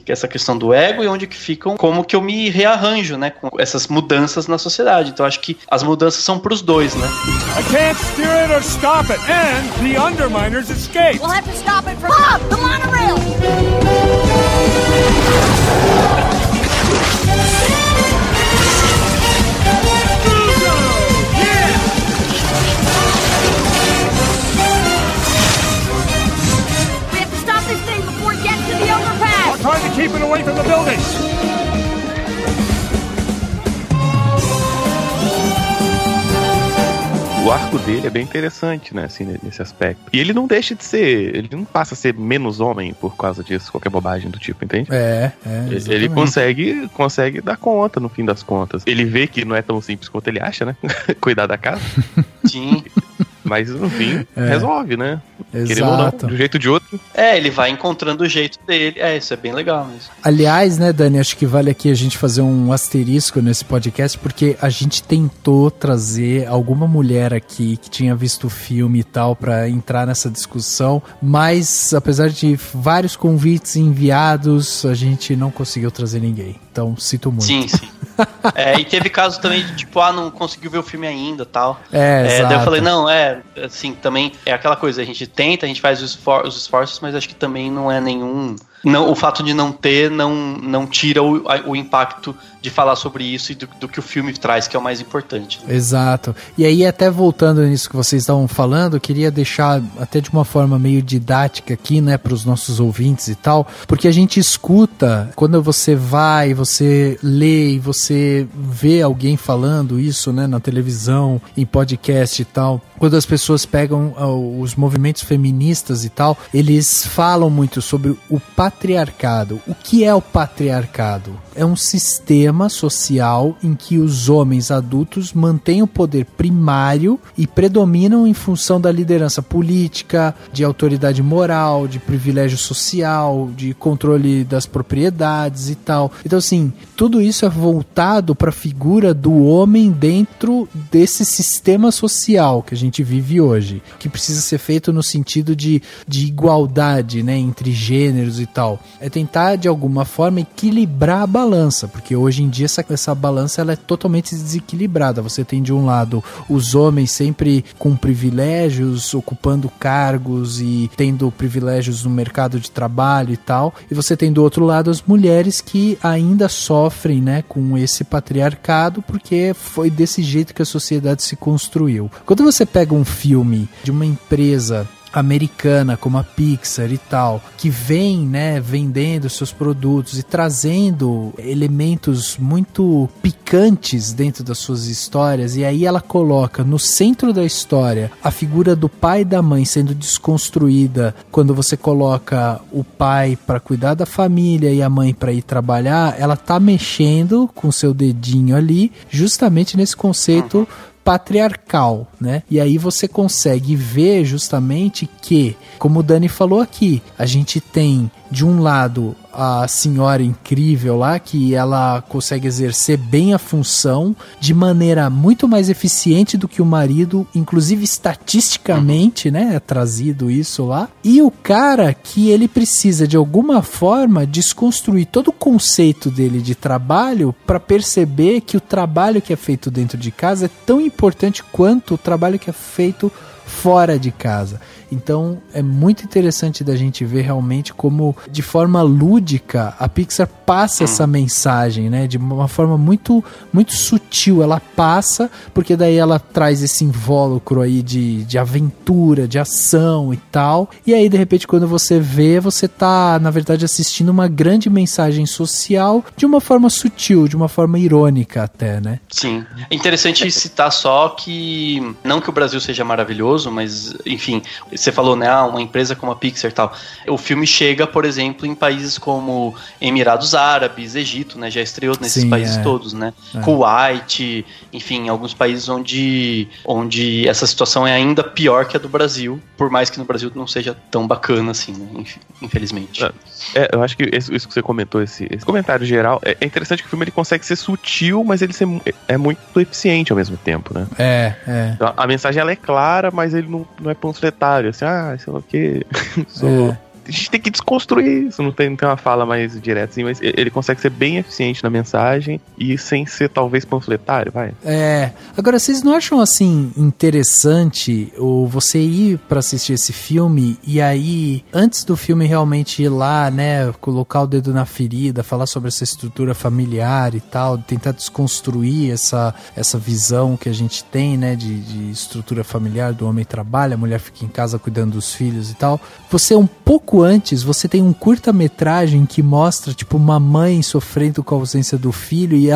essa questão do ego e onde que ficam, como que eu me rearranjo, né, com essas mudanças na sociedade. Então acho que as mudanças são pros dois, né? I can't steer it or stop it, and the Underminers escape. We'll have to stop it from Bob, the monorail. Trying to keep it away from the buildings. O arco dele é bem interessante, né, assim, nesse aspecto. E ele não deixa de ser, ele não passa a ser menos homem por causa disso, qualquer bobagem do tipo, entende? Ele consegue dar conta, no fim das contas. Ele vê que não é tão simples quanto ele acha, né? Cuidar da casa. Sim. Mas no fim, resolve, né? Exato. Querendo ou não, de um jeito ou de outro. Ele vai encontrando o jeito dele. Isso é bem legal mesmo. Aliás, né, Dani, acho que vale aqui a gente fazer um asterisco nesse podcast, porque a gente tentou trazer alguma mulher aqui que tinha visto o filme e tal pra entrar nessa discussão, mas apesar de vários convites enviados, a gente não conseguiu trazer ninguém. Então, sinto muito. Sim. E teve caso também de tipo, não conseguiu ver o filme ainda e tal. Exato. Daí eu falei, não, assim, também é aquela coisa, a gente tenta, a gente faz os esforços, mas acho que também não é nenhum... Não, o fato de não ter não tira o impacto de falar sobre isso e do que o filme traz, que é o mais importante. Né? Exato. E aí, até voltando nisso que vocês estavam falando, eu queria deixar até de uma forma meio didática aqui, né, para os nossos ouvintes e tal, porque a gente escuta, quando você vai, você lê e você vê alguém falando isso, né, na televisão, em podcast e tal, quando as pessoas pegam os movimentos feministas e tal, eles falam muito sobre o patriarcado. O que é o patriarcado? É um sistema social em que os homens adultos mantêm o poder primário e predominam em função da liderança política, de autoridade moral, de privilégio social, de controle das propriedades e tal. Então, assim, tudo isso é voltado para a figura do homem dentro desse sistema social que a gente vive hoje, que precisa ser feito no sentido de igualdade, né, entre gêneros e tal. É tentar, de alguma forma, equilibrar a balança, porque hoje em dia essa balança ela é totalmente desequilibrada. Você tem, de um lado, os homens sempre com privilégios, ocupando cargos e tendo privilégios no mercado de trabalho e tal, e você tem, do outro lado, as mulheres que ainda sofrem, né, com esse patriarcado, porque foi desse jeito que a sociedade se construiu. Quando você pega um filme de uma empresa americana como a Pixar e tal, que vem, né, vendendo seus produtos e trazendo elementos muito picantes dentro das suas histórias, e aí ela coloca no centro da história a figura do pai e da mãe sendo desconstruída, quando você coloca o pai para cuidar da família e a mãe para ir trabalhar, ela tá mexendo com seu dedinho ali, justamente nesse conceito patriarcal, né? E aí você consegue ver justamente que, como o Dani falou aqui, a gente tem, de um lado, a senhora incrível lá, que ela consegue exercer bem a função de maneira muito mais eficiente do que o marido, inclusive estatisticamente, né? É trazido isso lá. E o cara que ele precisa, de alguma forma, desconstruir todo o conceito dele de trabalho para perceber que o trabalho que é feito dentro de casa é tão importante quanto o trabalho que é feito fora de casa. Então é muito interessante da gente ver realmente como, de forma lúdica, a Pixar passa essa mensagem, né? De uma forma muito, muito sutil. Ela passa, porque daí ela traz esse invólucro aí de aventura, de ação e tal. E aí, de repente, quando você vê, você tá, na verdade, assistindo uma grande mensagem social de uma forma sutil, de uma forma irônica até, né? Sim. É interessante citar só que, não que o Brasil seja maravilhoso, mas, enfim, você falou, né, uma empresa como a Pixar e tal. O filme chega, por exemplo, em países como Emirados Árabes, Egito, né, já estreou nesses países todos, né, Kuwait, enfim, alguns países onde essa situação é ainda pior que a do Brasil, por mais que no Brasil não seja tão bacana assim, né, infelizmente. Eu acho que isso que você comentou, esse comentário geral, é interessante que o filme ele consegue ser sutil, mas ele é muito eficiente ao mesmo tempo, né? Então, a mensagem ela é clara, mas ele não é panfletário, assim, sei lá o que. A gente tem que desconstruir isso, não tem uma fala mais direta assim, mas ele consegue ser bem eficiente na mensagem e sem ser talvez panfletário, vai. Agora, vocês não acham assim interessante você ir pra assistir esse filme e aí, antes do filme realmente ir lá, né, colocar o dedo na ferida, falar sobre essa estrutura familiar e tal, tentar desconstruir essa visão que a gente tem, né, de estrutura familiar, do homem trabalha, a mulher fica em casa cuidando dos filhos e tal, você um pouco pouco antes, você tem um curta-metragem que mostra, tipo, uma mãe sofrendo com a ausência do filho e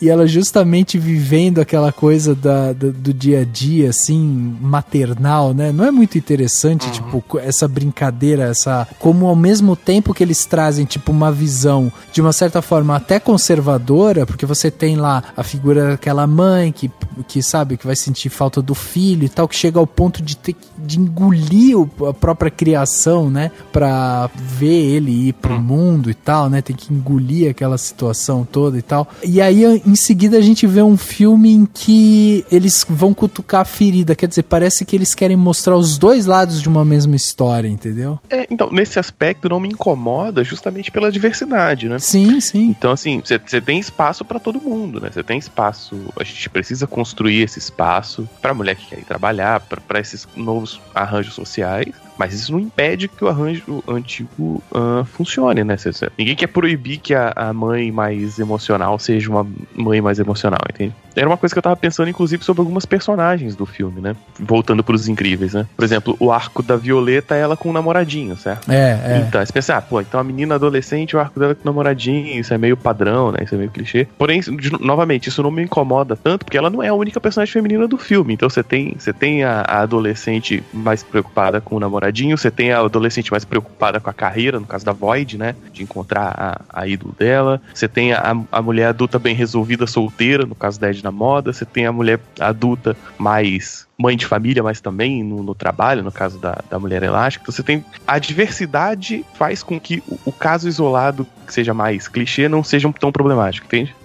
ela justamente vivendo aquela coisa do dia a dia, assim, maternal, né? Não é muito interessante, tipo, essa brincadeira, como ao mesmo tempo que eles trazem, tipo, uma visão, de uma certa forma, até conservadora, porque você tem lá a figura daquela mãe que sabe, que vai sentir falta do filho e tal, que chega ao ponto de ter de engolir a própria criação, né? Pra ver ele ir pro mundo e tal, né? Tem que engolir aquela situação toda e tal. E aí, em seguida, a gente vê um filme em que eles vão cutucar a ferida. Quer dizer, parece que eles querem mostrar os dois lados de uma mesma história, entendeu? Então, nesse aspecto não me incomoda justamente pela diversidade, né? Sim, sim. Então, assim, você tem espaço pra todo mundo, né? Você tem espaço, a gente precisa construir esse espaço pra mulher que quer ir trabalhar, pra esses novos arranjos sociais, mas isso não impede que o arranjo antigo funcione, né? Ninguém quer proibir que a mãe mais emocional seja uma mãe mais emocional, entende? Era uma coisa que eu tava pensando, inclusive, sobre algumas personagens do filme, né? Voltando pros Incríveis, né? Por exemplo, o arco da Violeta é ela com um namoradinho, certo? Então, você pensa, então a menina adolescente, o arco dela com o namoradinho, isso é meio padrão, né? Isso é meio clichê. Porém, novamente, isso não me incomoda tanto, porque ela não é a única personagem feminina do filme. Então você tem a adolescente mais preocupada com o namoradinho, você tem a adolescente mais preocupada com a carreira, no caso da Void, né? De encontrar a ídolo dela. Você tem a mulher adulta bem resolvida, solteira, no caso da Ed na moda. Você tem a mulher adulta mais mãe de família, mas também no trabalho, no caso da mulher elástica. Então você tem... A diversidade faz com que o caso isolado, que seja mais clichê, não seja tão problemático, entende?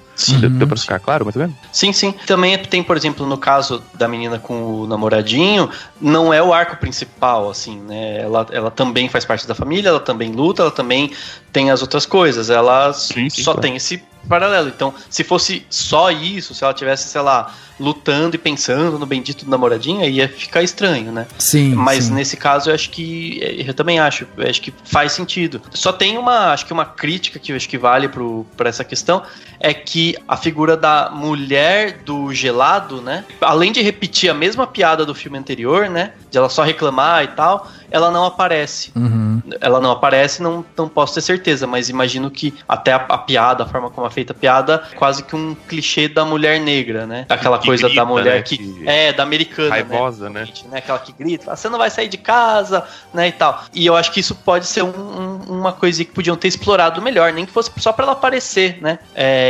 Deu pra ficar claro, mais ou menos? Sim, sim. Também tem, por exemplo, no caso da menina com o namoradinho, não é o arco principal, assim, né? Ela também faz parte da família, ela também luta, ela também tem as outras coisas. Ela só tem esse paralelo. Então, se fosse só isso, se ela tivesse, sei lá, lutando e pensando no bendito do namoradinho, aí ia ficar estranho, né? Sim. Mas sim. Nesse caso, eu também acho que faz sentido. Só tem uma crítica que eu acho que vale pra essa questão, é que a figura da mulher do gelado, né? Além de repetir a mesma piada do filme anterior, né? De ela só reclamar e tal, ela não aparece. Ela não aparece, não posso ter certeza, mas imagino que até a piada, a forma como é feita a piada, quase que um clichê da mulher negra, né? Aquela coisa grita, da mulher, né? Que da americana, raivosa, né? Aquela que grita, você não vai sair de casa, né, e tal. E eu acho que isso pode ser uma coisa que podiam ter explorado melhor, nem que fosse só pra ela aparecer, né?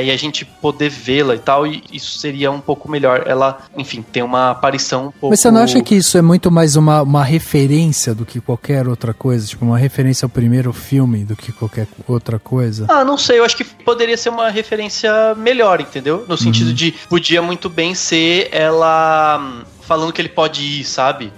E a gente poder vê-la e tal, e isso seria um pouco melhor. Ela, enfim, tem uma aparição um pouco... Mas você não acha que isso é muito mais uma referência do que qualquer outra coisa? Tipo, uma referência ao primeiro filme do que qualquer outra coisa? Não sei, eu acho que poderia ser uma referência melhor, entendeu? No sentido de, podia muito bem ser ela falando que ele pode ir, sabe?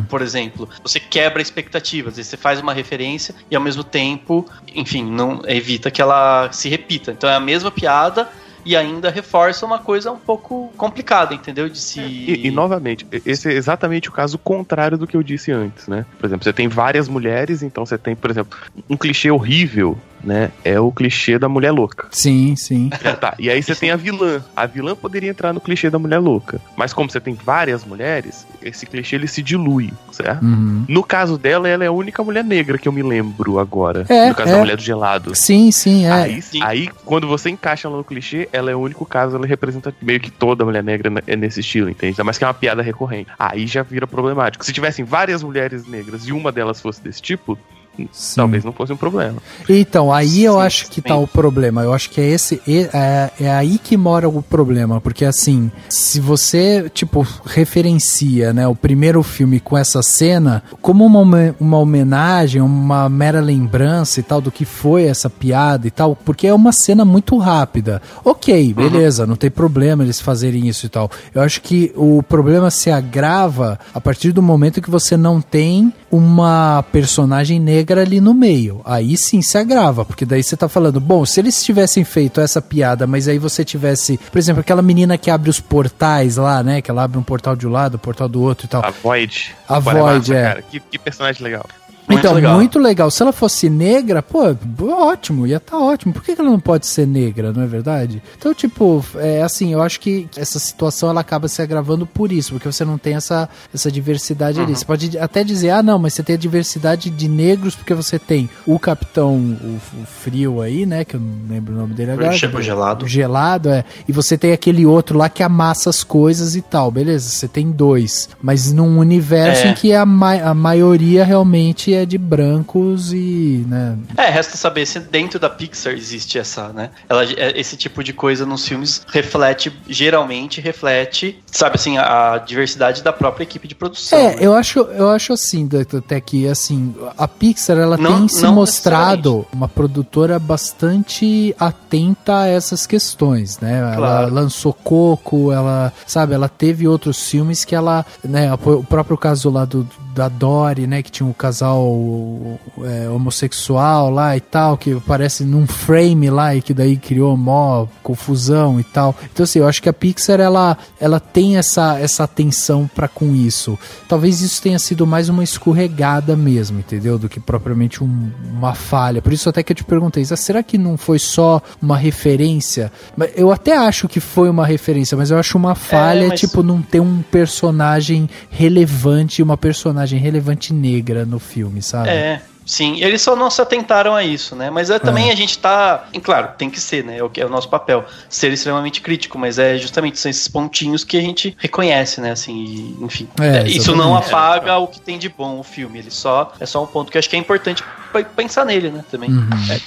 Por exemplo, você quebra expectativas, você faz uma referência e ao mesmo tempo, enfim, não evita que ela se repita. Então é a mesma piada e ainda reforça uma coisa um pouco complicada, entendeu? De se... E novamente, esse é exatamente o caso contrário do que eu disse antes, né? Por exemplo, você tem várias mulheres, então você tem, por exemplo, um clichê horrível, né? É o clichê da mulher louca. Sim, sim. E aí você tem a vilã. A vilã poderia entrar no clichê da mulher louca. Mas como você tem várias mulheres, esse clichê ele se dilui, certo? No caso dela, ela é a única mulher negra que eu me lembro agora. No caso da mulher do gelado. Sim, sim, Aí, quando você encaixa ela no clichê, ela é o único caso, ela representa meio que toda mulher negra é nesse estilo, entende? Mas que é uma piada recorrente. Aí já vira problemático. Se tivessem várias mulheres negras e uma delas fosse desse tipo, talvez não fosse um problema. Então, aí eu acho que tá o problema. Eu acho que é aí que mora o problema. Porque assim, se você, tipo, referencia, né, o primeiro filme com essa cena como uma homenagem, uma mera lembrança e tal do que foi essa piada e tal, porque é uma cena muito rápida. Ok, beleza, não tem problema eles fazerem isso e tal. Eu acho que o problema se agrava a partir do momento que você não tem uma personagem negra ali no meio. Aí sim se agrava, porque daí você tá falando, bom, se eles tivessem feito essa piada, mas aí você tivesse, por exemplo, aquela menina que abre os portais lá, né, que ela abre um portal de um lado, um portal do outro e tal. A Void. A Void, cara. Que personagem legal. Muito legal. Se ela fosse negra, pô, ótimo, ia estar ótimo. Por que ela não pode ser negra, não é verdade? Então, tipo, assim, eu acho que essa situação ela acaba se agravando por isso, porque você não tem essa diversidade ali. Você pode até dizer, não, mas você tem a diversidade de negros porque você tem o capitão, o frio aí, né, que eu não lembro o nome dele agora. O gelado. O gelado, e você tem aquele outro lá que amassa as coisas e tal, beleza, você tem 2, mas num universo em que a maioria realmente é de brancos e, né... Resta saber se dentro da Pixar existe essa, né, esse tipo de coisa nos filmes geralmente reflete, sabe, assim, a diversidade da própria equipe de produção. Né? Eu acho assim, até que, assim, a Pixar, ela tem se mostrado uma produtora bastante atenta a essas questões, né? Claro. Ela lançou Coco, ela teve outros filmes que ela, né, o próprio caso lá da Dory, né, que tinha um casal homossexual lá e tal, que aparece num frame lá e que daí criou mó confusão e tal. Então, assim, eu acho que a Pixar, ela tem essa atenção pra com isso. Talvez isso tenha sido mais uma escorregada mesmo, entendeu? Do que propriamente uma falha. Por isso até que eu te perguntei, será que não foi só uma referência? Eu até acho que foi uma referência, mas eu acho uma falha, tipo, não ter um personagem relevante, uma personagem relevante negra no filme, sabe? Sim, eles só não se atentaram a isso, né? Mas também a gente tá... Claro, tem que ser, né? É o nosso papel, ser extremamente crítico, mas justamente são esses pontinhos que a gente reconhece, né? Assim, enfim. Isso não apaga o que tem de bom o filme, é só um ponto que eu acho que é importante pensar nele, né? Também.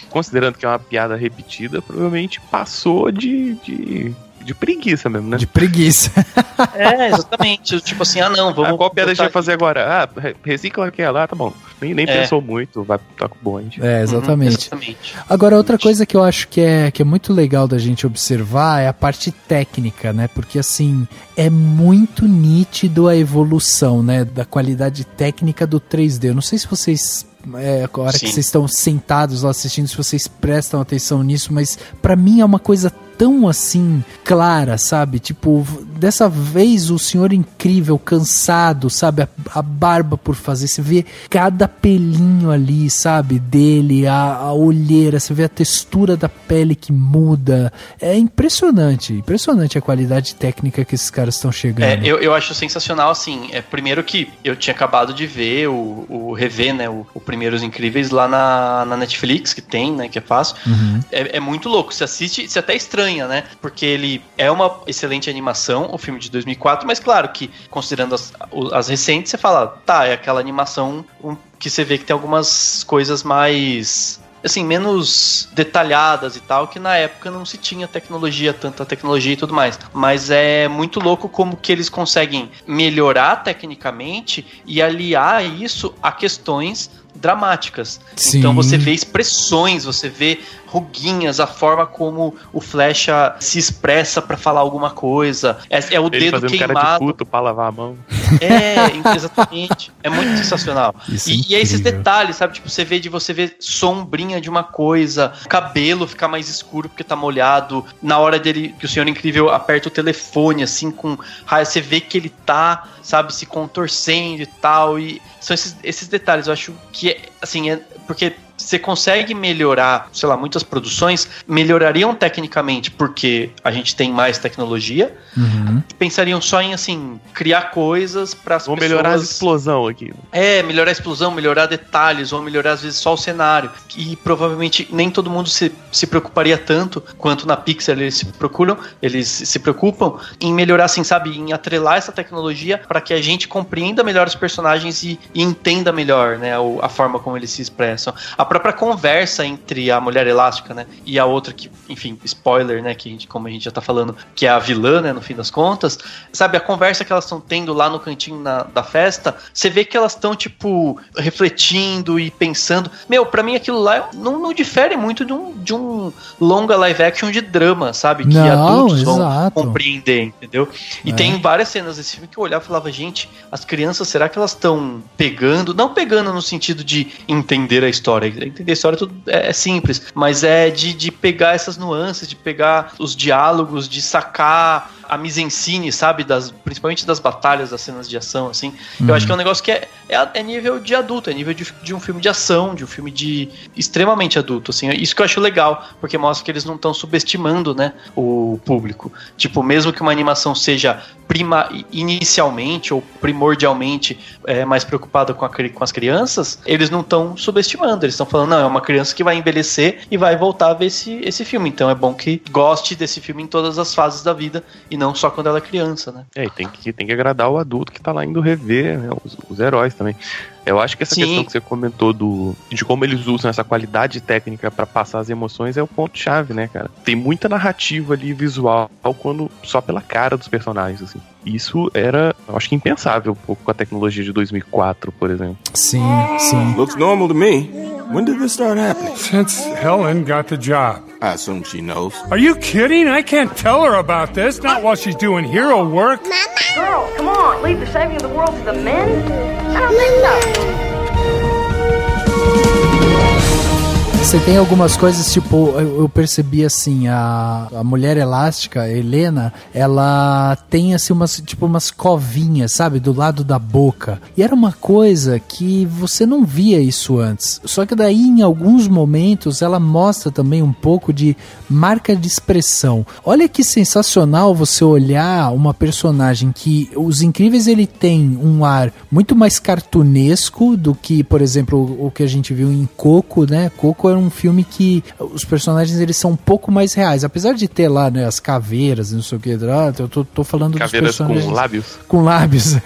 Considerando que é uma piada repetida, provavelmente passou de preguiça mesmo, né? De preguiça. Exatamente. Tipo assim, não, vamos... Qual piada a gente vai fazer agora? Recicla aquela, tá bom. Nem pensou muito, vai tá com bom. Exatamente. Exatamente. Agora, outra coisa que eu acho que é muito legal da gente observar é a parte técnica, né? Porque, assim, é muito nítido a evolução, né? Da qualidade técnica do 3D. Eu não sei se vocês... a hora que vocês estão sentados lá assistindo, se vocês prestam atenção nisso, mas pra mim é uma coisa tão assim clara, sabe? Tipo, dessa vez o Senhor Incrível, cansado, sabe? A barba por fazer, você vê cada pelinho ali, sabe? Dele, a olheira, você vê a textura da pele que muda. É impressionante a qualidade técnica que esses caras estão chegando. Eu acho sensacional, assim, primeiro que eu tinha acabado de ver rever, né, o Primeiros Incríveis lá na Netflix, que tem, né, que é fácil. É muito louco, você assiste, você até estranha, né, porque ele é uma excelente animação, o filme de 2004, mas claro que, considerando as recentes, você fala, é aquela animação que você vê que tem algumas coisas mais... assim, menos detalhadas e tal, que na época não se tinha tanta tecnologia e tudo mais. Mas é muito louco como que eles conseguem melhorar tecnicamente e aliar isso a questões dramáticas. Sim. Então você vê expressões, você vê ruguinhas, a forma como o Flecha se expressa pra falar alguma coisa. É o ele dedo queimado. Cara de puto pra lavar a mão. Exatamente. É muito sensacional. E é esses detalhes, sabe? Tipo, você vê sombrinha de uma coisa, cabelo ficar mais escuro porque tá molhado. Na hora dele, que o Senhor Incrível aperta o telefone, assim, com raio, você vê que ele tá, sabe, se contorcendo e tal. E são esses detalhes. Eu acho que porque você consegue melhorar, sei lá, muitas produções melhorariam tecnicamente porque a gente tem mais tecnologia, pensariam só em, assim, criar coisas para as pessoas... melhorar a explosão aqui. Melhorar a explosão, melhorar detalhes, ou melhorar às vezes só o cenário. E provavelmente nem todo mundo se preocuparia tanto quanto na Pixar eles se preocupam em melhorar, assim, sabe, em atrelar essa tecnologia para que a gente compreenda melhor os personagens e entenda melhor, né, a forma como eles se expressam. A própria conversa entre a Mulher Elástica, né, e a outra que, enfim, spoiler, né, como a gente já tá falando, que é a vilã, né, no fim das contas, sabe, a conversa que elas estão tendo lá no cantinho da festa, você vê que elas estão, tipo, refletindo e pensando. Pra mim aquilo lá não difere muito de um longa live action de drama, sabe, que adultos vão compreender, entendeu? E tem várias cenas desse filme que eu olhava e falava, gente, as crianças, será que elas estão pegando, não pegando no sentido de entender a história, entender a história tudo é simples, mas é de pegar essas nuances, de pegar os diálogos, de sacar a mise-en-scène, sabe? Principalmente das batalhas, das cenas de ação, assim. Eu acho que é um negócio que é nível de adulto, é nível de um filme de ação, de um filme de extremamente adulto, assim. Isso que eu acho legal, porque mostra que eles não estão subestimando, né, o público. Tipo, mesmo que uma animação seja inicialmente ou primordialmente mais preocupada com as crianças, eles não estão subestimando, eles estão falando, não, é uma criança que vai envelhecer e vai voltar a ver esse filme, então é bom que goste desse filme em todas as fases da vida e não só quando ela é criança, né? E tem que agradar o adulto que tá lá indo rever, né, os heróis também. Eu acho que essa questão que você comentou de como eles usam essa qualidade técnica pra passar as emoções é o ponto-chave, né, cara? Tem muita narrativa ali visual só pela cara dos personagens, assim. Isso era, eu acho que impensável um pouco com a tecnologia de 2004, por exemplo. Sim. Looks normal to me. When did this start happening? Since Helen got the job. I assume she knows. Are you kidding? I can't tell her about this. Not while she's doing hero work. Girl, come on. Leave the saving of the world to the men. I don't think so. Você tem algumas coisas, tipo, eu percebi assim, a Mulher Elástica, a Helena, ela tem assim umas covinhas, sabe, do lado da boca. E era uma coisa que você não via isso antes. Só que daí, em alguns momentos, ela mostra também um pouco de marca de expressão. Olha que sensacional você olhar uma personagem que Os Incríveis, ele tem um ar muito mais cartunesco do que, por exemplo, o que a gente viu em Coco, né? Coco era um filme que os personagens, eles são um pouco mais reais, apesar de ter lá, né, as caveiras, não sei o que, eu tô falando caveiras dos personagens com lábios. Com lábios,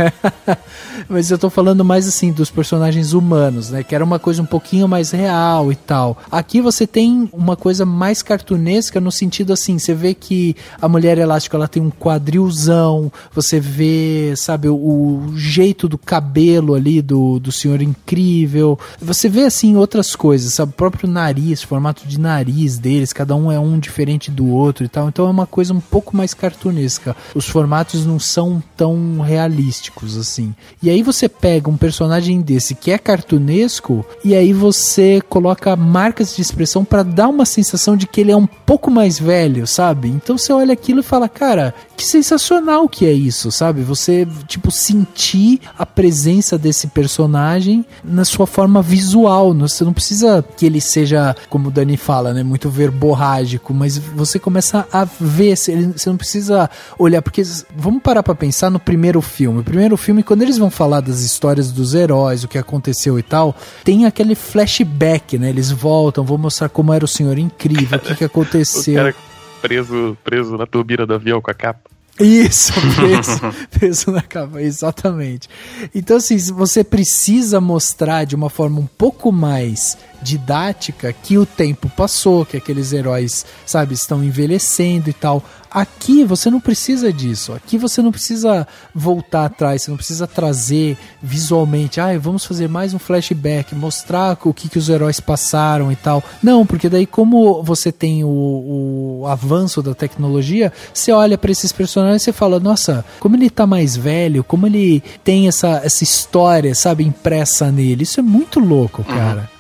mas eu tô falando mais assim dos personagens humanos, né, que era uma coisa um pouquinho mais real e tal. Aqui você tem uma coisa mais cartunesca no sentido assim, você vê que a Mulher Elástica, ela tem um quadrilzão, você vê, sabe, o jeito do cabelo ali do Senhor Incrível, você vê assim outras coisas, sabe, o próprio nariz, formato de nariz deles, cada um é um diferente do outro e tal, então é uma coisa um pouco mais cartunesca, os formatos não são tão realísticos assim. E aí você pega um personagem desse que é cartunesco e aí você coloca marcas de expressão pra dar uma sensação de que ele é um pouco mais velho, sabe? Então você olha aquilo e fala, cara, que sensacional que é isso, sabe? Você, tipo, sentir a presença desse personagem na sua forma visual, você não precisa que ele seja, como o Dani fala, né, muito verborrágico, mas você começa a ver, você não precisa olhar, porque vamos parar pra pensar no primeiro filme. O primeiro filme, quando eles vão falar das histórias dos heróis, o que aconteceu e tal, tem aquele flashback, né, eles voltam, vão mostrar como era o Senhor Incrível, o que aconteceu. O cara preso na turbina do avião com a capa. Isso, preso na capa, exatamente. Então, assim, você precisa mostrar de uma forma um pouco mais didática que o tempo passou, que aqueles heróis, sabe, estão envelhecendo e tal. Aqui você não precisa disso, aqui você não precisa voltar atrás, você não precisa trazer visualmente, vamos fazer mais um flashback, mostrar o que os heróis passaram e tal. Não, porque daí como você tem o avanço da tecnologia, você olha para esses personagens e você fala, nossa, como ele tá mais velho, como ele tem essa história, sabe, impressa nele. Isso é muito louco, cara.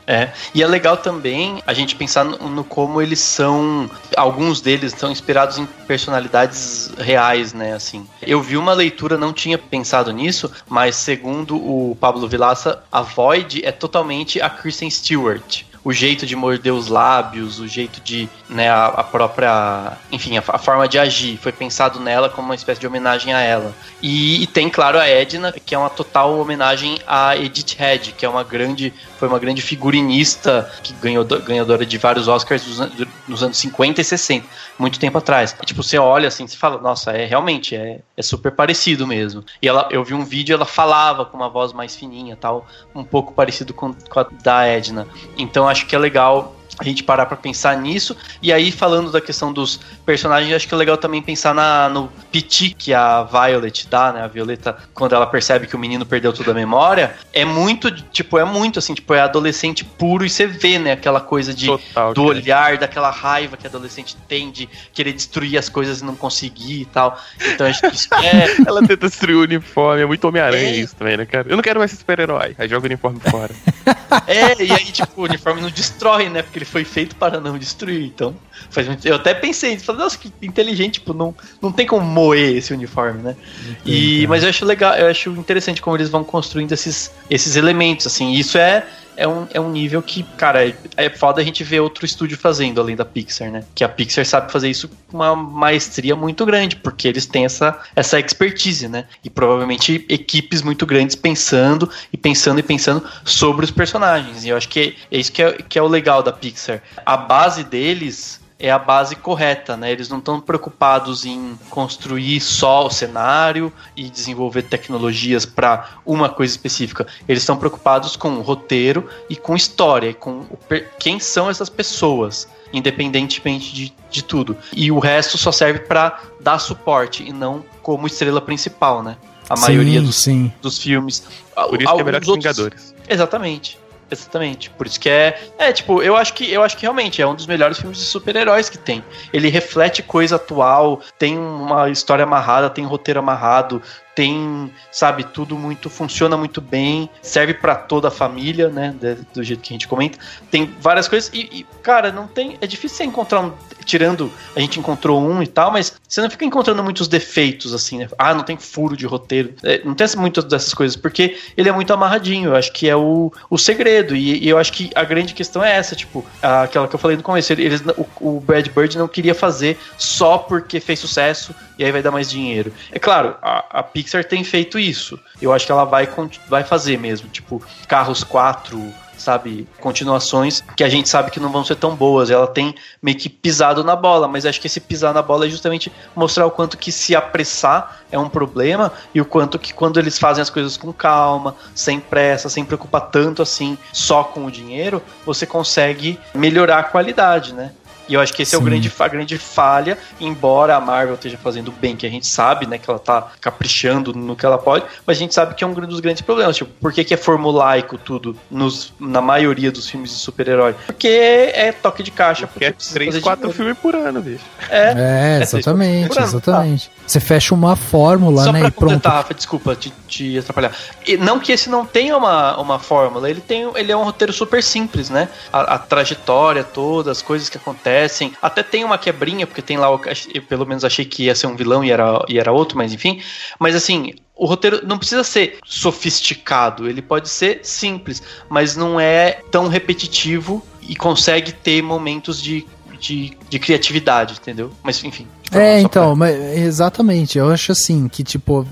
E é legal também a gente pensar no como eles são, alguns deles são inspirados em personalidades reais, né, assim. Eu vi uma leitura, não tinha pensado nisso, mas segundo o Pablo Vilaça, a Void é totalmente a Kristen Stewart. O jeito de morder os lábios, o jeito de, né, a própria, enfim, a forma de agir, foi pensado nela como uma espécie de homenagem a ela. E tem, claro, a Edna, que é uma total homenagem a Edith Head, que foi uma grande figurinista que ganhadora de vários Oscars nos anos 50 e 60, muito tempo atrás. E, tipo, você olha assim, você fala, nossa, realmente é super parecido mesmo. E eu vi um vídeo, ela falava com uma voz mais fininha, tal, um pouco parecido com a da Edna. Então acho que é legal a gente parar pra pensar nisso. E aí, falando da questão dos personagens, acho que é legal também pensar no piti que a Violet dá, né, a Violeta, quando ela percebe que o menino perdeu toda a memória, é muito assim, tipo, é adolescente puro, e você vê, né, aquela coisa do olhar, daquela raiva que a adolescente tem de querer destruir as coisas e não conseguir e tal. Então acho que isso Ela tenta destruir o uniforme, é muito Homem-Aranha isso também, né, cara? Eu não quero mais ser super-herói, aí joga o uniforme fora. E aí, tipo, o uniforme não destrói, né, porque ele foi feito para não destruir, então eu até pensei, falei, nossa, que inteligente, tipo, não tem como moer esse uniforme, né? Mas eu acho legal, eu acho interessante como eles vão construindo esses elementos, assim, isso é um nível que, cara, é foda a gente ver outro estúdio fazendo, além da Pixar, né? Que a Pixar sabe fazer isso com uma maestria muito grande, porque eles têm essa expertise, né? E provavelmente equipes muito grandes pensando sobre os personagens. E eu acho que é isso que é o legal da Pixar. A base deles é a base correta, né? Eles não estão preocupados em construir só o cenário e desenvolver tecnologias para uma coisa específica. Eles estão preocupados com o roteiro e com história, e com quem são essas pessoas, independentemente de tudo. E o resto só serve para dar suporte e não como estrela principal, né? A maioria dos filmes. Por isso que é melhor que Vingadores. Exatamente. Por isso que tipo, eu acho que realmente é um dos melhores filmes de super-heróis que tem. Ele reflete coisa atual, tem uma história amarrada, tem um roteiro amarrado, tem, sabe, tudo funciona muito bem, serve pra toda a família, né, do jeito que a gente comenta. Tem várias coisas e cara, é difícil você encontrar tirando, a gente encontrou um e tal, mas você não fica encontrando muitos defeitos, assim, né? Não tem furo de roteiro, não tem muitas dessas coisas, porque ele é muito amarradinho, eu acho que é o segredo, e eu acho que a grande questão é essa, tipo, aquela que eu falei no começo, o Brad Bird não queria fazer só porque fez sucesso, e aí vai dar mais dinheiro. É claro, a Pixar tem feito isso, eu acho que ela vai fazer mesmo, tipo, Carros 4, sabe, continuações que a gente sabe que não vão ser tão boas. Ela tem meio que pisado na bola, mas acho que esse pisar na bola é justamente mostrar o quanto que se apressar é um problema e o quanto que quando eles fazem as coisas com calma, sem pressa, sem preocupar tanto assim só com o dinheiro, você consegue melhorar a qualidade, né? E eu acho que esse é a grande falha, embora a Marvel esteja fazendo bem, que a gente sabe, né, que ela tá caprichando no que ela pode, mas a gente sabe que é um dos grandes problemas. Tipo, por que é formulaico tudo na maioria dos filmes de super-herói? Porque é toque de caixa. Porque é 3, 4 filmes por ano, bicho. Exatamente. Você fecha uma fórmula, só né, pra e pronto. Rafa, desculpa te atrapalhar. E não que esse não tenha uma fórmula, ele é um roteiro super simples, né? A trajetória toda, as coisas que acontecem, até tem uma quebrinha, porque tem lá, eu pelo menos achei que ia ser um vilão e era outro, mas enfim. Mas assim, o roteiro não precisa ser sofisticado, ele pode ser simples, mas não é tão repetitivo e consegue ter momentos de criatividade, entendeu? Mas enfim. Mas exatamente, eu acho assim, que tipo,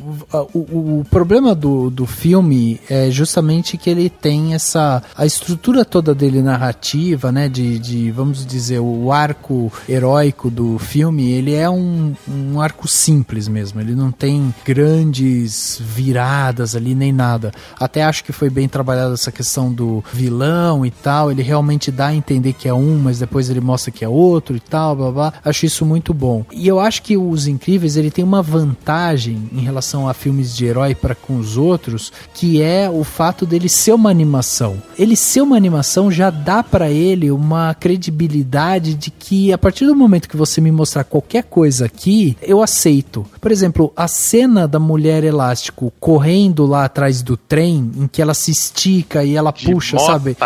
o problema do filme é justamente que ele tem a estrutura toda dele narrativa, né, de vamos dizer, o arco heróico do filme, ele é um arco simples mesmo, ele não tem grandes viradas ali, nem nada. Até acho que foi bem trabalhada essa questão do vilão e tal, ele realmente dá a entender que é um, mas depois ele mostra que é outro e tal, blá blá, acho isso muito bom. E eu acho que Os Incríveis, ele tem uma vantagem em relação a filmes de herói para com os outros, que é o fato dele ser uma animação. Ele ser uma animação já dá para ele uma credibilidade de que a partir do momento que você me mostrar qualquer coisa aqui, eu aceito. Por exemplo, a cena da Mulher Elástico correndo lá atrás do trem, em que ela se estica e ela puxa, sabe?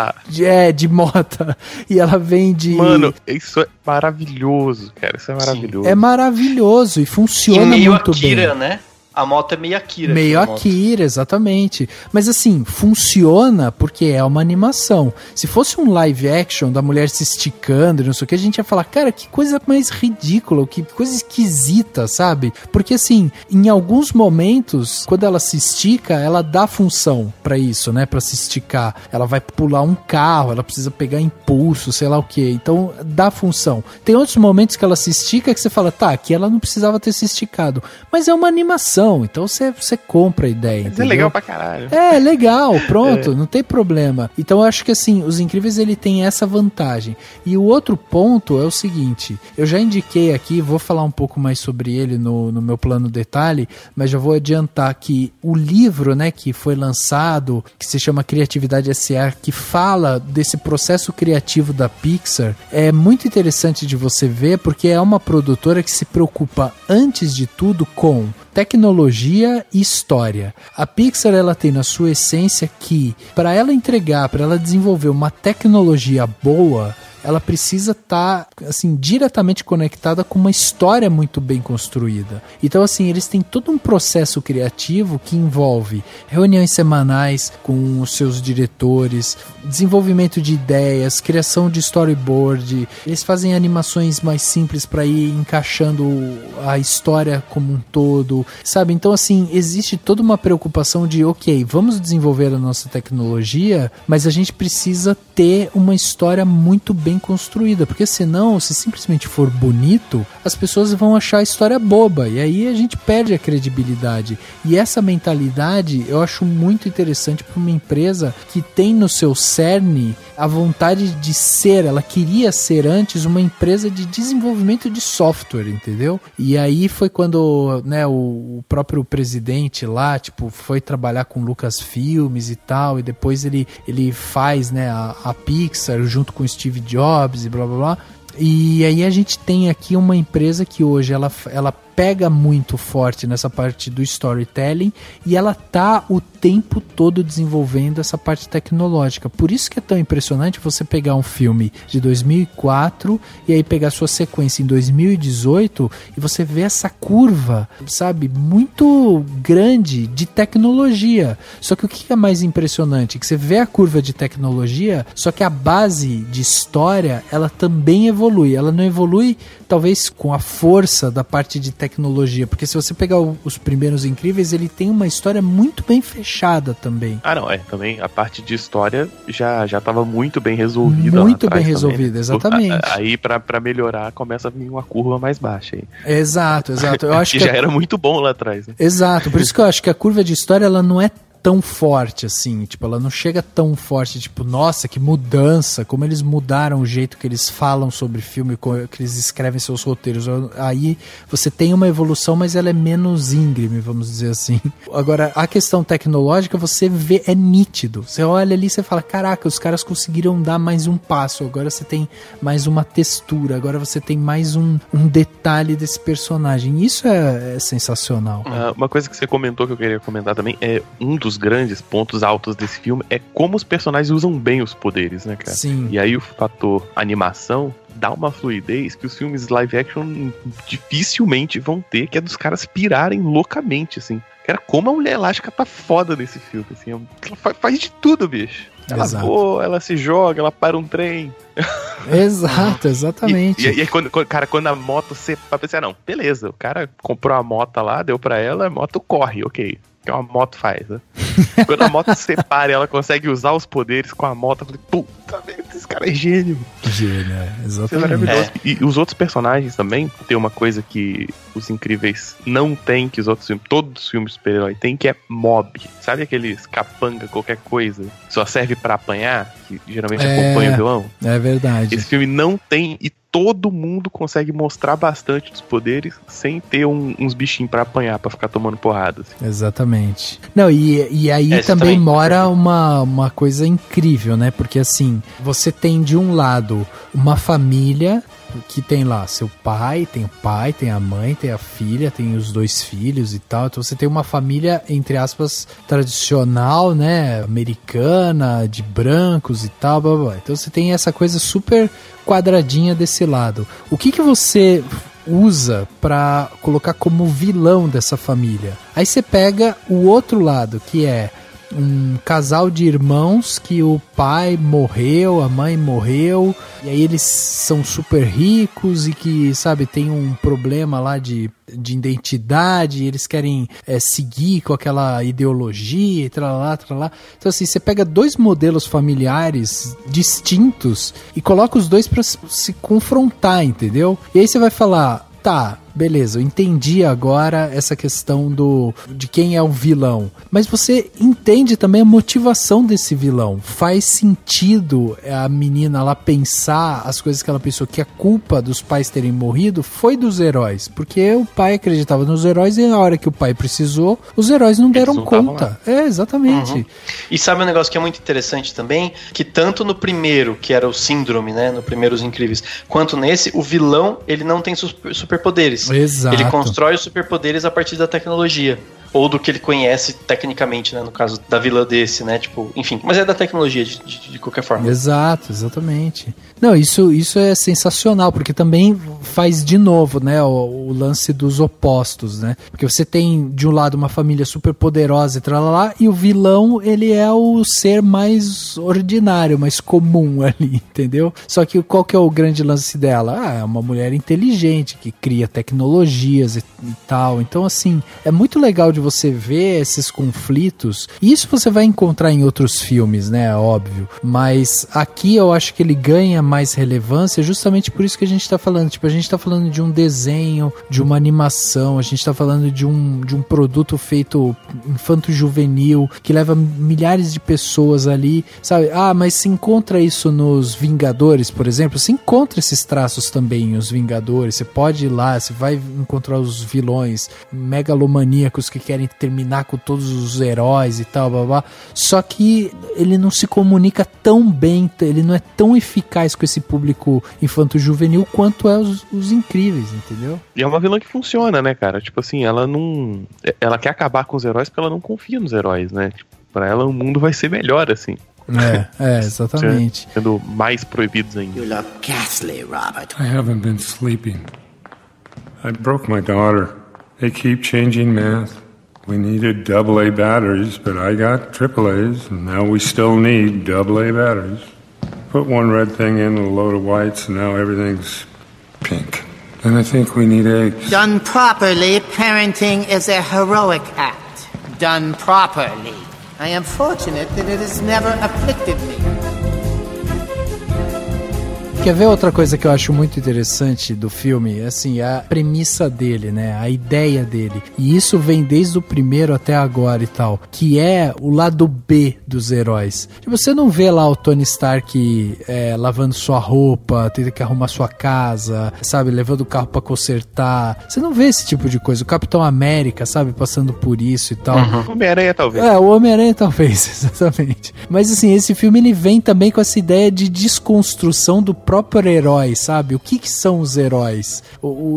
De mota. E ela vem de... Mano, isso é maravilhoso, cara. Isso é maravilhoso. É maravilhoso e funciona meio muito Akira, bem. Né? A moto é meio Akira. Meio Akira, exatamente. Mas assim, funciona porque é uma animação. Se fosse um live action da mulher se esticando, não sei o que, a gente ia falar, cara, que coisa mais ridícula, que coisa esquisita, sabe? Porque assim, em alguns momentos, quando ela se estica, ela dá função pra isso, né? Pra se esticar. Ela vai pular um carro, ela precisa pegar impulso, sei lá o que. Então, dá função. Tem outros momentos que ela se estica que você fala, tá, aqui ela não precisava ter se esticado. Mas é uma animação. Então você compra a ideia. Mas é legal pra caralho. É legal, pronto, não tem problema. Então eu acho que assim, Os Incríveis, ele tem essa vantagem. E o outro ponto é o seguinte, eu já indiquei aqui, vou falar um pouco mais sobre ele no meu plano detalhe, mas já vou adiantar que o livro, né, que foi lançado, que se chama Criatividade S.A., que fala desse processo criativo da Pixar, é muito interessante de você ver, porque é uma produtora que se preocupa antes de tudo com tecnologia e história. A Pixar, ela tem na sua essência que, para ela entregar, para ela desenvolver uma tecnologia boa, ela precisa estar, assim, diretamente conectada com uma história muito bem construída. Então, assim, eles têm todo um processo criativo que envolve reuniões semanais com os seus diretores, desenvolvimento de ideias, criação de storyboard. Eles fazem animações mais simples para ir encaixando a história como um todo, sabe? Então, assim, existe toda uma preocupação de, ok, vamos desenvolver a nossa tecnologia, mas a gente precisa ter uma história muito bem construída, porque senão, se simplesmente for bonito, as pessoas vão achar a história boba, e aí a gente perde a credibilidade. E essa mentalidade eu acho muito interessante para uma empresa que tem no seu cerne a vontade de ser, ela queria ser antes uma empresa de desenvolvimento de software, entendeu? E aí foi quando, né, o próprio presidente lá, tipo, foi trabalhar com Lucasfilmes e tal, e depois ele faz, né, a Pixar junto com Steve Jobs e blá blá blá. E aí a gente tem aqui uma empresa que hoje ela pega muito forte nessa parte do storytelling e ela tá o tempo todo desenvolvendo essa parte tecnológica. Por isso que é tão impressionante você pegar um filme de 2004 e aí pegar sua sequência em 2018 e você vê essa curva, sabe, muito grande de tecnologia. Só que o que é mais impressionante? Que você vê a curva de tecnologia, só que a base de história, ela também evolui. Ela não evolui, talvez, com a força da parte de tecnologia, porque se você pegar os primeiros Incríveis, ele tem uma história muito bem fechada também. Ah, não, também a parte de história já estava muito bem resolvida. Muito bem resolvida, né? Exatamente. Aí pra melhorar começa a vir uma curva mais baixa aí. Exato. Eu acho que já era muito bom lá atrás, né? Exato, por isso que eu acho que a curva de história, ela não é tão forte assim, tipo, ela não chega tão forte, tipo, nossa, que mudança, como eles mudaram o jeito que eles falam sobre filme, que eles escrevem seus roteiros. Aí você tem uma evolução, mas ela é menos íngreme, vamos dizer assim. Agora, a questão tecnológica, você vê, é nítido. Você olha ali e você fala, caraca, os caras conseguiram dar mais um passo, agora você tem mais uma textura, agora você tem mais um detalhe desse personagem. Isso é sensacional. Uma coisa que você comentou que eu queria comentar também é um dos grandes pontos altos desse filme é como os personagens usam bem os poderes, né, cara? Sim. E aí o fator animação dá uma fluidez que os filmes live action dificilmente vão ter, que é dos caras pirarem loucamente, assim. Cara, como a Mulher Elástica tá foda nesse filme, assim. Ela faz de tudo, bicho. Ela voa, ela se joga, ela para um trem. Exato, exatamente. E aí, quando a moto separa, pensar, não, beleza, o cara comprou a moto lá, deu pra ela, a moto corre, ok. Que uma moto faz, né? Quando a moto se separa e ela consegue usar os poderes com a moto, eu falei, puta merda, esse cara é gênio. Gênio, exatamente. Isso é maravilhoso. E os outros personagens também tem uma coisa que os Incríveis não tem, que os outros filmes, todos os filmes de super-herói tem, que é mob. Sabe aqueles capanga, qualquer coisa, só serve pra apanhar, que geralmente acompanha o vilão? É verdade. Esse filme não tem, e todo mundo consegue mostrar bastante dos poderes sem ter uns bichinhos pra apanhar, pra ficar tomando porrada. Assim. Exatamente. Não, e aí também mora uma coisa incrível, né? Porque assim, você tem de um lado uma família que tem lá seu pai, tem a mãe, tem a filha, tem os dois filhos e tal. Então você tem uma família, entre aspas, tradicional, né? Americana, de brancos e tal, blá, blá. Então você tem essa coisa super quadradinha desse lado. O que você usa pra colocar como vilão dessa família? Aí você pega o outro lado, que é um casal de irmãos que o pai morreu, a mãe morreu, e aí eles são super ricos e que, sabe, tem um problema lá de identidade, e eles querem seguir com aquela ideologia e tralá. Então assim, você pega dois modelos familiares distintos e coloca os dois pra se confrontar, entendeu? E aí você vai falar, tá, beleza, eu entendi agora essa questão de quem é o vilão. Mas você entende também a motivação desse vilão. Faz sentido a menina lá pensar as coisas que ela pensou, que a culpa dos pais terem morrido foi dos heróis. Porque o pai acreditava nos heróis e na hora que o pai precisou, os heróis não deram conta. Exatamente. Uhum. E sabe um negócio que é muito interessante também? Que tanto no primeiro, que era o Síndrome, né? No primeiro Os Incríveis, quanto nesse, o vilão, ele não tem superpoderes. Exato. Ele constrói os superpoderes a partir da tecnologia. ou do que ele conhece tecnicamente, né? No caso da vilã desse, né? Tipo, enfim, mas é da tecnologia de qualquer forma. Exato, exatamente. Não, isso é sensacional, porque também faz de novo, né, o lance dos opostos, né? Porque você tem, de um lado, uma família super poderosa e tralalá, e o vilão, ele é o ser mais ordinário, mais comum ali, entendeu? Só que qual que é o grande lance dela? É uma mulher inteligente, que cria tecnologias e tal. Então, assim, é muito legal de você ver esses conflitos. E isso você vai encontrar em outros filmes, né? Óbvio. Mas aqui eu acho que ele ganha mais relevância justamente por isso que a gente tá falando. Tipo, a gente tá falando de um desenho, de uma animação, a gente tá falando de um produto feito infanto-juvenil, que leva milhares de pessoas ali, sabe? Mas se encontra isso nos Vingadores, por exemplo, se encontra esses traços também nos Vingadores, você pode ir lá, você vai encontrar os vilões megalomaníacos que querem terminar com todos os heróis e tal, blá, blá. Só que ele não se comunica tão bem, ele não é tão eficaz com esse público infanto-juvenil quanto é os Incríveis, entendeu? E é uma vilã que funciona, né, cara? Tipo assim, ela quer acabar com os heróis porque ela não confia nos heróis, né? Tipo, pra ela o mundo vai ser melhor, assim. Exatamente. Sendo mais proibidos ainda. You look ghastly, Robert. I haven't been sleeping. I broke my daughter. They keep changing math. We needed AA batteries, but I got AAAs, and now we still need AA batteries. Put one red thing in, a load of whites, and now everything's pink. And I think we need eggs. Done properly, parenting is a heroic act. Done properly. I am fortunate that it has never afflicted me. Quer ver outra coisa que eu acho muito interessante do filme? Assim, a premissa dele, né? A ideia dele. E isso vem desde o primeiro até agora e tal. Que é o lado B dos heróis. Tipo, você não vê lá o Tony Stark lavando sua roupa, tendo que arrumar sua casa, sabe? Levando o carro pra consertar. Você não vê esse tipo de coisa. O Capitão América, sabe? Passando por isso e tal. O Homem-Aranha talvez. O Homem-Aranha talvez, exatamente. Mas assim, esse filme ele vem também com essa ideia de desconstrução do próprio herói, sabe? O que são os heróis?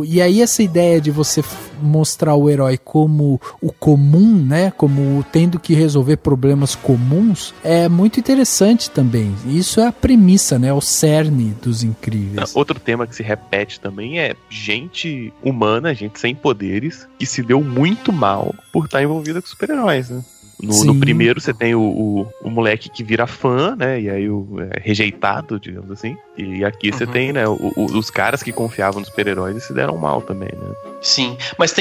E aí essa ideia de você mostrar o herói como o comum, né? Como tendo que resolver problemas comuns, é muito interessante também. Isso é a premissa, né? O cerne dos Incríveis. Outro tema que se repete também é gente humana, gente sem poderes, que se deu muito mal por estar envolvida com super-heróis, né? No primeiro você tem o moleque que vira fã, né? E aí rejeitado, digamos assim. E aqui você tem, né? Os caras que confiavam nos super-heróis e se deram mal também, né? Sim, mas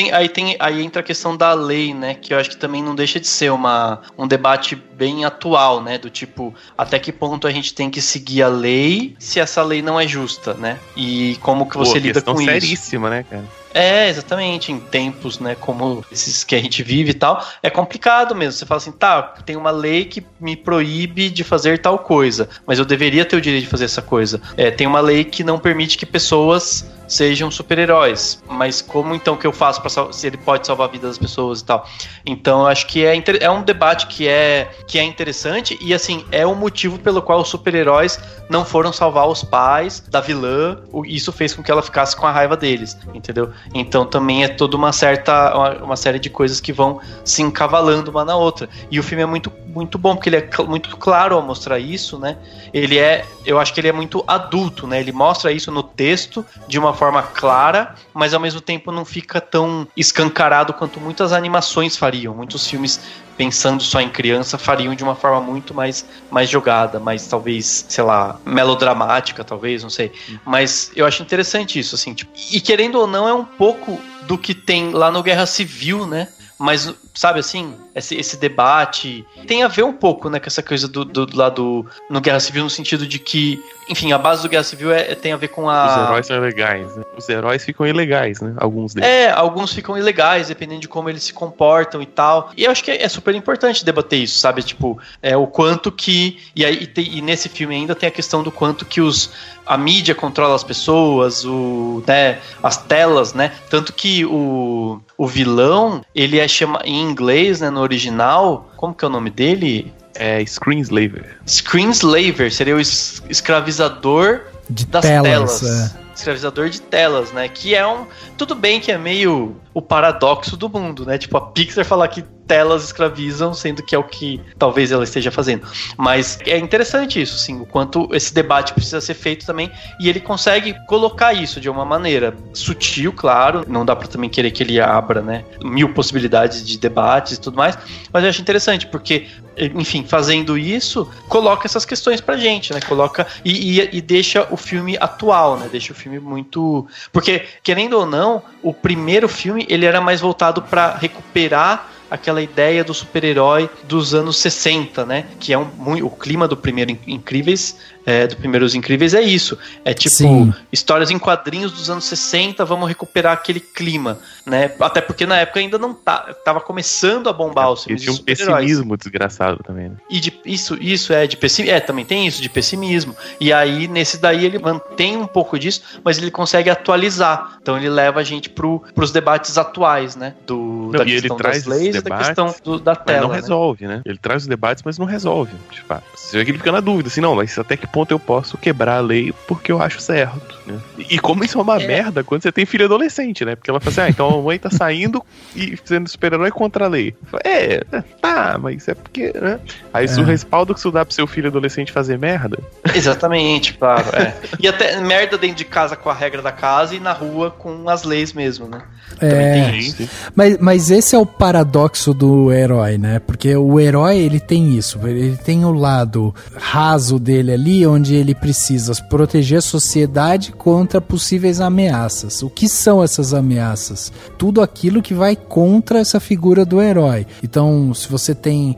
aí entra a questão da lei, né? Que eu acho que também não deixa de ser um debate bem atual, né? Do tipo, até que ponto a gente tem que seguir a lei se essa lei não é justa, né? E como que você lida com isso? Seríssima, né, cara? Exatamente, em tempos, né, como esses que a gente vive e tal, é complicado mesmo. Você fala assim, tem uma lei que me proíbe de fazer tal coisa, mas eu deveria ter o direito de fazer essa coisa. Tem uma lei que não permite que pessoas sejam super-heróis, mas como então que eu faço se ele pode salvar a vida das pessoas e tal? Então eu acho que é um debate que é interessante e assim, é o motivo pelo qual os super-heróis não foram salvar os pais da vilã, isso fez com que ela ficasse com a raiva deles, entendeu? Então também é toda uma série de coisas que vão se encavalando uma na outra, e o filme é muito, muito bom, porque ele é muito claro ao mostrar isso, né? Eu acho que ele é muito adulto, né? Ele mostra isso no texto de uma forma clara, mas ao mesmo tempo não fica tão escancarado quanto muitas animações fariam. Muitos filmes, pensando só em criança, fariam de uma forma muito mais jogada, mais talvez, sei lá, melodramática, talvez, não sei. Mas eu acho interessante isso, assim, tipo, e querendo ou não, é um pouco do que tem lá no Guerra Civil, né? Mas, sabe assim, esse debate tem a ver um pouco, né, com essa coisa do lado no Guerra Civil, no sentido de que, enfim, a base do Guerra Civil tem a ver com a... Os heróis são ilegais, né? Os heróis ficam ilegais, né? Alguns deles. Alguns ficam ilegais, dependendo de como eles se comportam e tal. E eu acho que é super importante debater isso, sabe? Tipo, o quanto que... E nesse filme ainda tem a questão do quanto que a mídia controla as pessoas, né, as telas, né? Tanto que o vilão, ele em inglês, né, no original, como que é o nome dele? Screenslaver. Screenslaver seria o escravizador das telas. escravizador de telas, né? Que é tudo bem que é meio o paradoxo do mundo, né? Tipo, a Pixar falar que telas escravizam, sendo que é o que talvez ela esteja fazendo. Mas é interessante isso, sim, o quanto esse debate precisa ser feito também, e ele consegue colocar isso de uma maneira sutil, claro, não dá pra também querer que ele abra, né, 1000 possibilidades de debates e tudo mais, mas eu acho interessante, porque, enfim, fazendo isso, coloca essas questões pra gente, né, coloca e deixa o filme atual, né, deixa o filme muito... Porque, querendo ou não, o primeiro filme, ele era mais voltado pra recuperar aquela ideia do super-herói dos anos 60, né? Que é o clima do primeiro Incríveis, do Primeiros Incríveis é isso. É tipo, sim, histórias em quadrinhos dos anos 60, vamos recuperar aquele clima, né? Até porque na época ainda não tava começando a bombar os filmes de super-heróis. Tinha um pessimismo desgraçado também, né? E isso é de pessimismo. Também tem isso, de pessimismo. E aí, nesse daí, ele mantém um pouco disso, mas ele consegue atualizar. Então ele leva a gente pros debates atuais, né? Da questão das leis e da questão da tela. Mas não resolve, né? Ele traz os debates, mas não resolve. Tipo, você vê que ele fica na dúvida, assim, não, mas até que ponto eu posso quebrar a lei porque eu acho certo, né? E como isso é uma merda quando você tem filho adolescente, né? Porque ela fala assim, então a mãe tá saindo e sendo super-herói contra a lei. Tá, mas é porque, né? Aí o respaldo que isso dá pro seu filho adolescente fazer merda. Exatamente, claro, E até merda dentro de casa com a regra da casa e na rua com as leis mesmo, né? Também tem isso. Mas esse é o paradoxo do herói, né? Porque o herói, ele tem isso, ele tem o lado raso dele ali, onde ele precisa proteger a sociedade contra possíveis ameaças. O que são essas ameaças? Tudo aquilo que vai contra essa figura do herói. Então, se você tem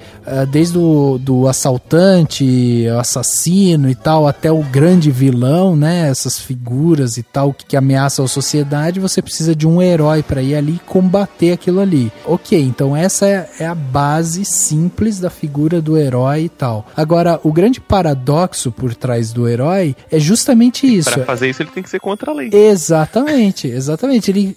desde do assaltante, assassino e tal, até o grande vilão, né? Essas figuras e tal que ameaçam a sociedade, você precisa de um herói para ir ali e combater aquilo ali. Ok, então essa é a base simples da figura do herói e tal. Agora, o grande paradoxo por trás do herói é justamente isso. Para fazer isso, ele tem que ser contra a lei. Exatamente.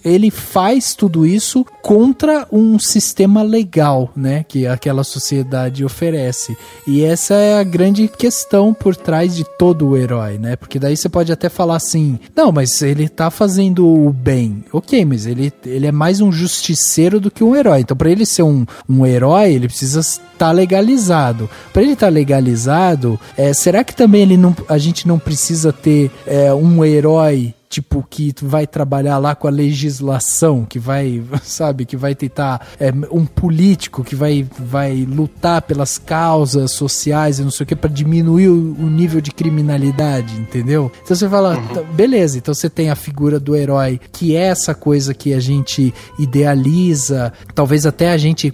Ele faz tudo isso contra um sistema legal, né, que aquela sociedade oferece. E essa é a grande questão por trás de todo o herói, né? Porque daí você pode até falar assim, não, mas ele tá fazendo o bem. Ok, mas ele é mais um justiceiro do que um herói. Então, para ele ser um herói, ele precisa estar legalizado. Para ele estar legalizado, será que também a gente não precisa ter um herói tipo, que vai trabalhar lá com a legislação, que vai, sabe, que vai tentar, um político que vai lutar pelas causas sociais e não sei o que, para diminuir o nível de criminalidade, entendeu? Então você fala, beleza, então você tem a figura do herói, que é essa coisa que a gente idealiza, talvez até a gente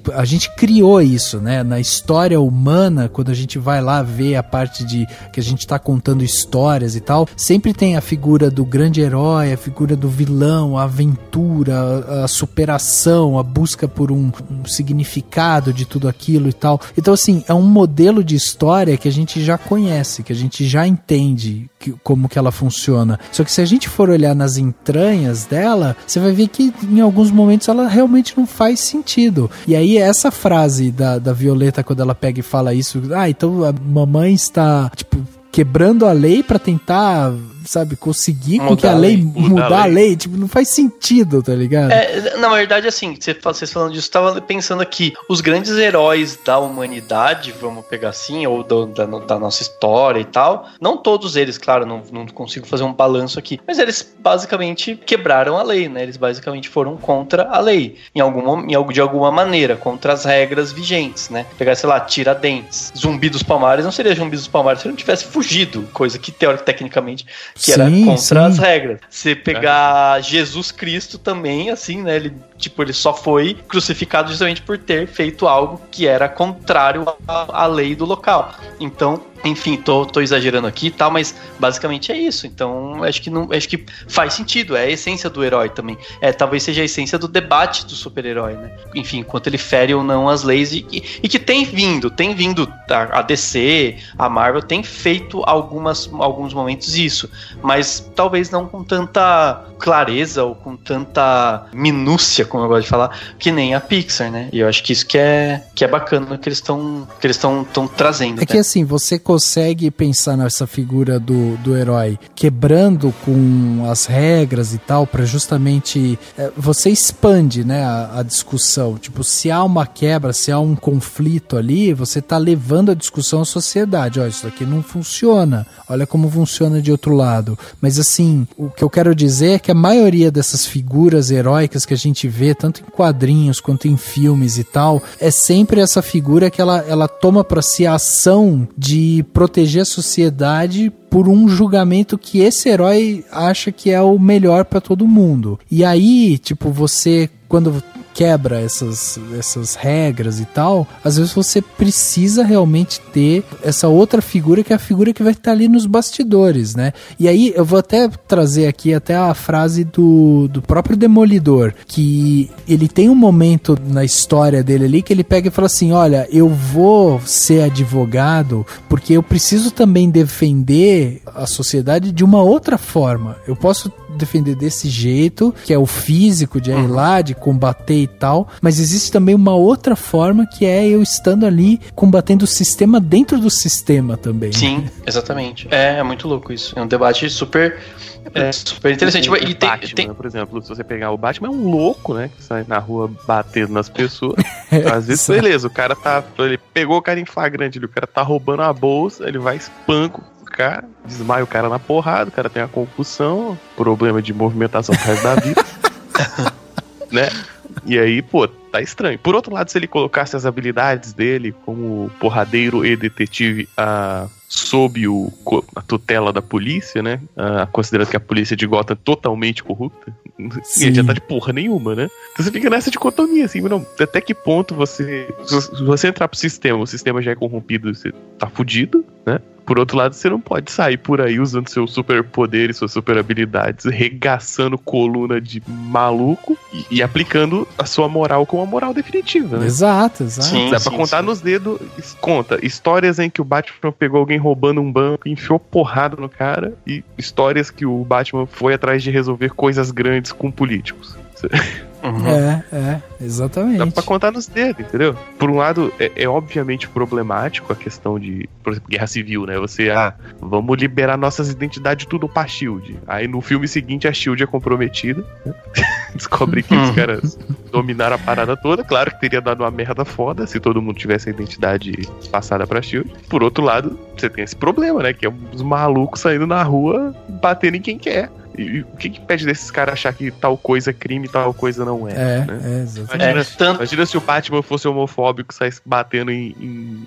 criou isso, né, na história humana, quando a gente vai lá ver a parte de que a gente tá contando histórias e tal, sempre tem a figura do grande herói, a figura do vilão, a aventura, a superação, a busca por um significado de tudo aquilo e tal. Então, assim, é um modelo de história que a gente já conhece, que a gente já entende como que ela funciona. Só que se a gente for olhar nas entranhas dela, você vai ver que em alguns momentos ela realmente não faz sentido. E aí essa frase da Violeta, quando ela pega e fala isso, então a mamãe está, tipo, quebrando a lei pra tentar, sabe, conseguir com que a lei mudar a lei, tipo, não faz sentido, tá ligado? Na verdade, assim, vocês falando disso, eu tava pensando aqui, os grandes heróis da humanidade, vamos pegar assim, ou da nossa história e tal, não todos eles, claro, não consigo fazer um balanço aqui, mas eles basicamente quebraram a lei, né? Eles basicamente foram contra a lei, de alguma maneira, contra as regras vigentes, né? Pegar, sei lá, Tiradentes, Zumbi dos Palmares, não seria Zumbi dos Palmares se ele não tivesse fugido, coisa que, tecnicamente, que era contra as regras. Você pegar Jesus Cristo também, assim, né? Ele só foi crucificado justamente por ter feito algo que era contrário à lei do local. Então, enfim, tô exagerando aqui e tal, mas basicamente é isso. Então, acho que faz sentido, é a essência do herói também. Talvez seja a essência do debate do super-herói, né? Enfim, quanto ele fere ou não as leis e que tem vindo a DC, a Marvel tem feito alguns momentos isso, mas talvez não com tanta clareza ou com tanta minúcia, como eu gosto de falar, que nem a Pixar, né? E eu acho que isso que é bacana que eles estão trazendo. Que assim, você consegue pensar nessa figura do herói quebrando com as regras e tal, pra justamente você expande, né, a discussão. Tipo, se há uma quebra, se há um conflito ali, você tá levando a discussão à sociedade. Ó, isso aqui não funciona, olha como funciona de outro lado. Mas assim, o que eu quero dizer é que a maioria dessas figuras heróicas que a gente vê, tanto em quadrinhos quanto em filmes e tal, é sempre essa figura que ela toma pra si a ação de proteger a sociedade por um julgamento que esse herói acha que é o melhor pra todo mundo. E aí, tipo, você, quando quebra essas regras e tal, às vezes você precisa realmente ter essa outra figura, que é a figura que vai estar ali nos bastidores, né? E aí eu vou até trazer aqui até a frase do próprio Demolidor, que ele tem um momento na história dele ali que ele pega e fala assim, olha, eu vou ser advogado porque eu preciso também defender a sociedade de uma outra forma. Eu posso defender desse jeito, que é o físico, de ir lá, de combater e tal, mas existe também uma outra forma, que é eu estando ali combatendo o sistema dentro do sistema também. Sim, exatamente. É muito louco isso. É um debate super interessante. E Batman, por exemplo, se você pegar o Batman, é um louco, né, que sai na rua batendo nas pessoas. Às vezes, beleza, o cara ele pegou o cara em flagrante, o cara tá roubando a bolsa, ele vai espanco o cara, desmaia o cara na porrada, o cara tem uma concussão, problema de movimentação pro resto da vida. Né? E aí, pô, tá estranho. Por outro lado, se ele colocasse as habilidades dele como porradeiro e detetive sob a tutela da polícia, né? Considerando que a polícia de Gotham é totalmente corrupta, não ia adiantar de porra nenhuma, né? Então você fica nessa dicotomia, assim, não, até que ponto se você entrar pro sistema, o sistema já é corrompido, você tá fudido, né? Por outro lado, você não pode sair por aí usando seus superpoderes, suas super habilidades, regaçando coluna de maluco e aplicando a sua moral como a moral definitiva, né? Exato. Sim, dá pra contar nos dedos, conta histórias em que o Batman pegou alguém roubando um banco e enfiou porrada no cara, e histórias que o Batman foi atrás de resolver coisas grandes com políticos. Exatamente. Dá pra contar nos dedos, entendeu? Por um lado, é obviamente problemático a questão de, por exemplo, guerra civil, né? Você, vamos liberar nossas identidades tudo pra SHIELD. Aí no filme seguinte a SHIELD é comprometida, né? Descobre que os caras dominaram a parada toda. Claro que teria dado uma merda foda se todo mundo tivesse a identidade passada pra SHIELD. Por outro lado, você tem esse problema, né? Que é os malucos saindo na rua batendo em quem quer. E o que impede desses caras achar que tal coisa é crime e tal coisa não é? Né? Exatamente. Imagina se o Batman fosse homofóbico e saísse batendo em...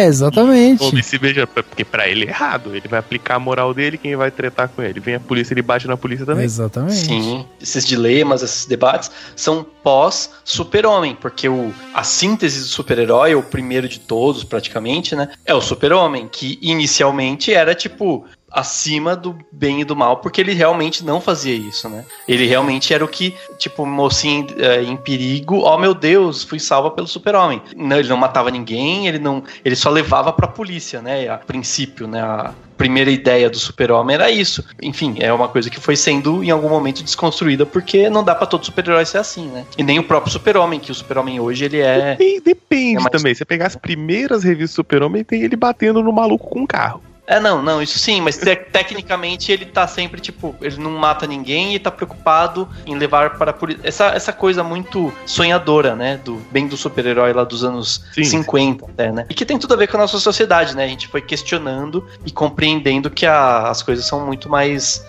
Exatamente. Ou se veja, porque pra ele é errado. Ele vai aplicar a moral dele, quem vai tretar com ele? Vem a polícia, ele bate na polícia também. Exatamente. Sim, esses dilemas, esses debates são pós-Super-Homem, porque a síntese do super-herói, o primeiro de todos praticamente, né, é o Super-Homem, que inicialmente era tipo acima do bem e do mal, porque ele realmente não fazia isso, né? Ele realmente era o que, tipo, mocinho em perigo, oh meu Deus, fui salva pelo Super-Homem. Não, ele não matava ninguém, ele só levava pra polícia, né? A princípio, né? A primeira ideia do Super-Homem era isso. Enfim, é uma coisa que foi sendo em algum momento desconstruída, porque não dá pra todo super-herói ser assim, né? E nem o próprio Super-Homem, que o Super-Homem hoje ele é... Depende também. Se você pegar as primeiras revistas do Super-Homem, tem ele batendo no maluco com um carro. Não, isso sim, mas tecnicamente ele tá sempre, tipo, ele não mata ninguém e tá preocupado em levar para a polícia. Essa coisa muito sonhadora, né, do super-herói lá dos anos 50, até, né? E que tem tudo a ver com a nossa sociedade, né? A gente foi questionando e compreendendo que as coisas são muito mais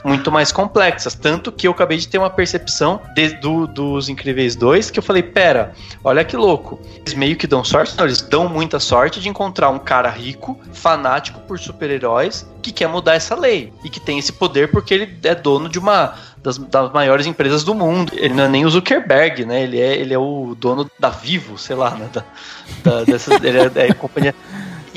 complexas. Tanto que eu acabei de ter uma percepção dos Incríveis 2, que eu falei, pera, olha que louco. Eles meio que dão sorte, não, eles dão muita sorte de encontrar um cara rico, fanático por super-heróis, que quer mudar essa lei e que tem esse poder porque ele é dono de uma das maiores empresas do mundo. Ele não é nem o Zuckerberg, né? Ele é o dono da Vivo, sei lá, né? Ele é companhia.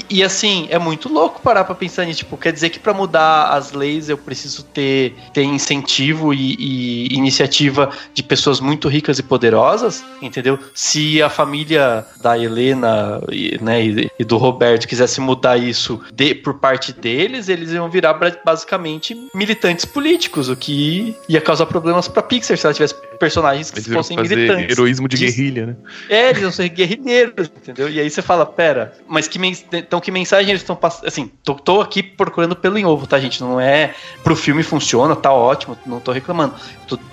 E assim, é muito louco parar pra pensar nisso. Tipo, quer dizer que pra mudar as leis eu preciso ter incentivo e iniciativa de pessoas muito ricas e poderosas, entendeu? Se a família da Helena e do Roberto quisesse mudar isso por parte deles, eles iam virar basicamente militantes políticos, o que ia causar problemas pra Pixar se ela tivesse personagens que fossem militantes. Heroísmo de guerrilha, né? Eles vão ser guerrilheiros, entendeu? E aí você fala, pera, mas que mensagem eles estão passando? Assim, tô aqui procurando pelo em ovo, tá, gente? Não é pro filme funciona, tá ótimo, não tô reclamando.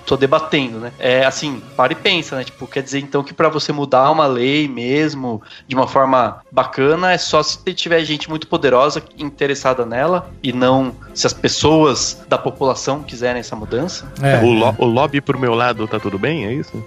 Tô debatendo, né? Assim, para e pensa, né? Tipo, quer dizer então que pra você mudar uma lei mesmo de uma forma bacana é só se tiver gente muito poderosa interessada nela e não se as pessoas da população quiserem essa mudança. O lobby pro meu lado tá tudo bem, é isso?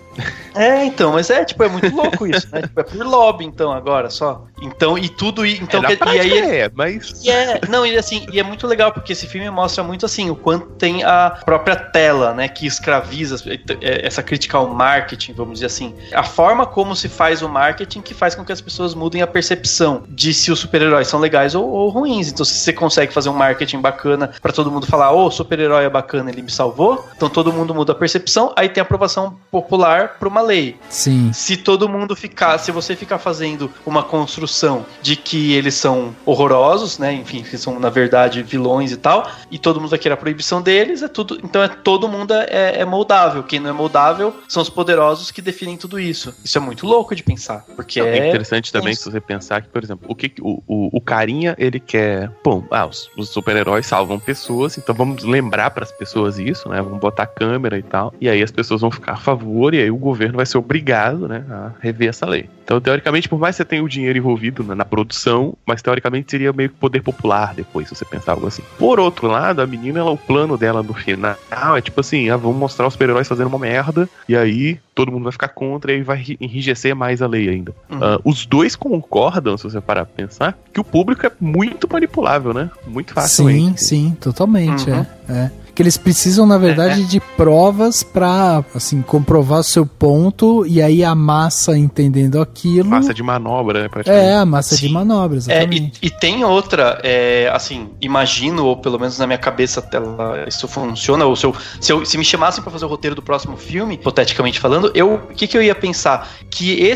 Então, mas é muito louco isso, né? Tipo, é por lobby, então, agora, só. Então, e tudo... Então, e aí, mas... E é muito legal, porque esse filme mostra muito, assim, o quanto tem a própria tela, né, que escraviza essa crítica ao marketing, vamos dizer assim. A forma como se faz o marketing que faz com que as pessoas mudem a percepção de se os super-heróis são legais ou ruins. Então, se você consegue fazer um marketing bacana pra todo mundo falar, o super-herói é bacana, ele me salvou, então todo mundo muda a percepção, aí tem a aprovação popular pra uma lei. Sim. Se todo mundo se você ficar fazendo uma construção de que eles são horrorosos, né, enfim, que são na verdade vilões e tal, e todo mundo vai querer a proibição deles, então todo mundo é moldável. Quem não é moldável são os poderosos que definem tudo isso. Isso é muito louco de pensar, porque é interessante também se você pensar que, por exemplo, o carinha, ele quer, os super-heróis salvam pessoas, então vamos lembrar pras pessoas isso, né, vamos botar câmera e tal, e aí as pessoas vão ficar a favor, e aí o governo vai ser obrigado, né, a rever essa lei. Então, teoricamente, por mais que você tenha o dinheiro envolvido na produção, mas teoricamente seria meio que poder popular depois, se você pensar algo assim. Por outro lado, a menina, o plano dela no final é tipo assim, vamos mostrar os super-heróis fazendo uma merda, e aí todo mundo vai ficar contra e vai enrijecer mais a lei ainda. Os dois concordam, se você parar pra pensar, que o público é muito manipulável, né? Muito facilmente. Sim, totalmente, que eles precisam, na verdade, de provas pra, assim, comprovar o seu ponto, e aí a massa entendendo aquilo... Massa de manobra, né? Praticamente. A massa de manobra, exatamente. E tem outra, assim, imagino, ou pelo menos na minha cabeça isso funciona, ou se me chamassem pra fazer o roteiro do próximo filme, hipoteticamente falando, o que eu ia pensar? Que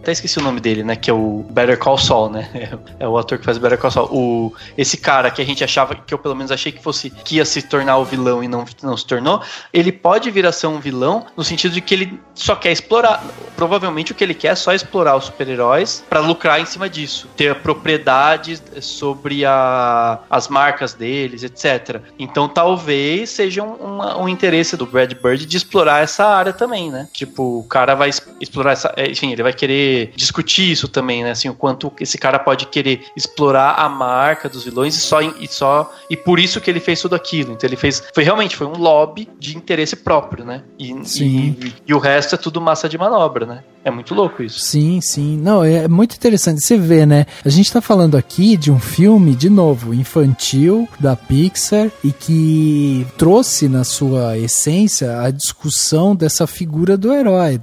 até esqueci o nome dele, né, que é o Better Call Saul, né, é o ator que faz o Better Call Saul, esse cara que a gente achava, que eu pelo menos achei que ia se tornar o vilão e não se tornou, ele pode vir a ser um vilão no sentido de que ele só quer explorar, provavelmente o que ele quer é só explorar os super-heróis pra lucrar em cima disso, ter propriedades sobre as marcas deles, etc. Então talvez seja um interesse do Brad Bird de explorar essa área também, né, tipo, o cara vai explorar enfim, ele vai querer discutir isso também, né, assim, o quanto esse cara pode querer explorar a marca dos vilões e por isso que ele fez tudo aquilo. Então ele realmente foi um lobby de interesse próprio, né, e o resto é tudo massa de manobra, né. É muito louco isso. Sim. Não, é muito interessante. Você vê, né? A gente tá falando aqui de um filme, de novo, infantil, da Pixar, e que trouxe na sua essência a discussão dessa figura do herói,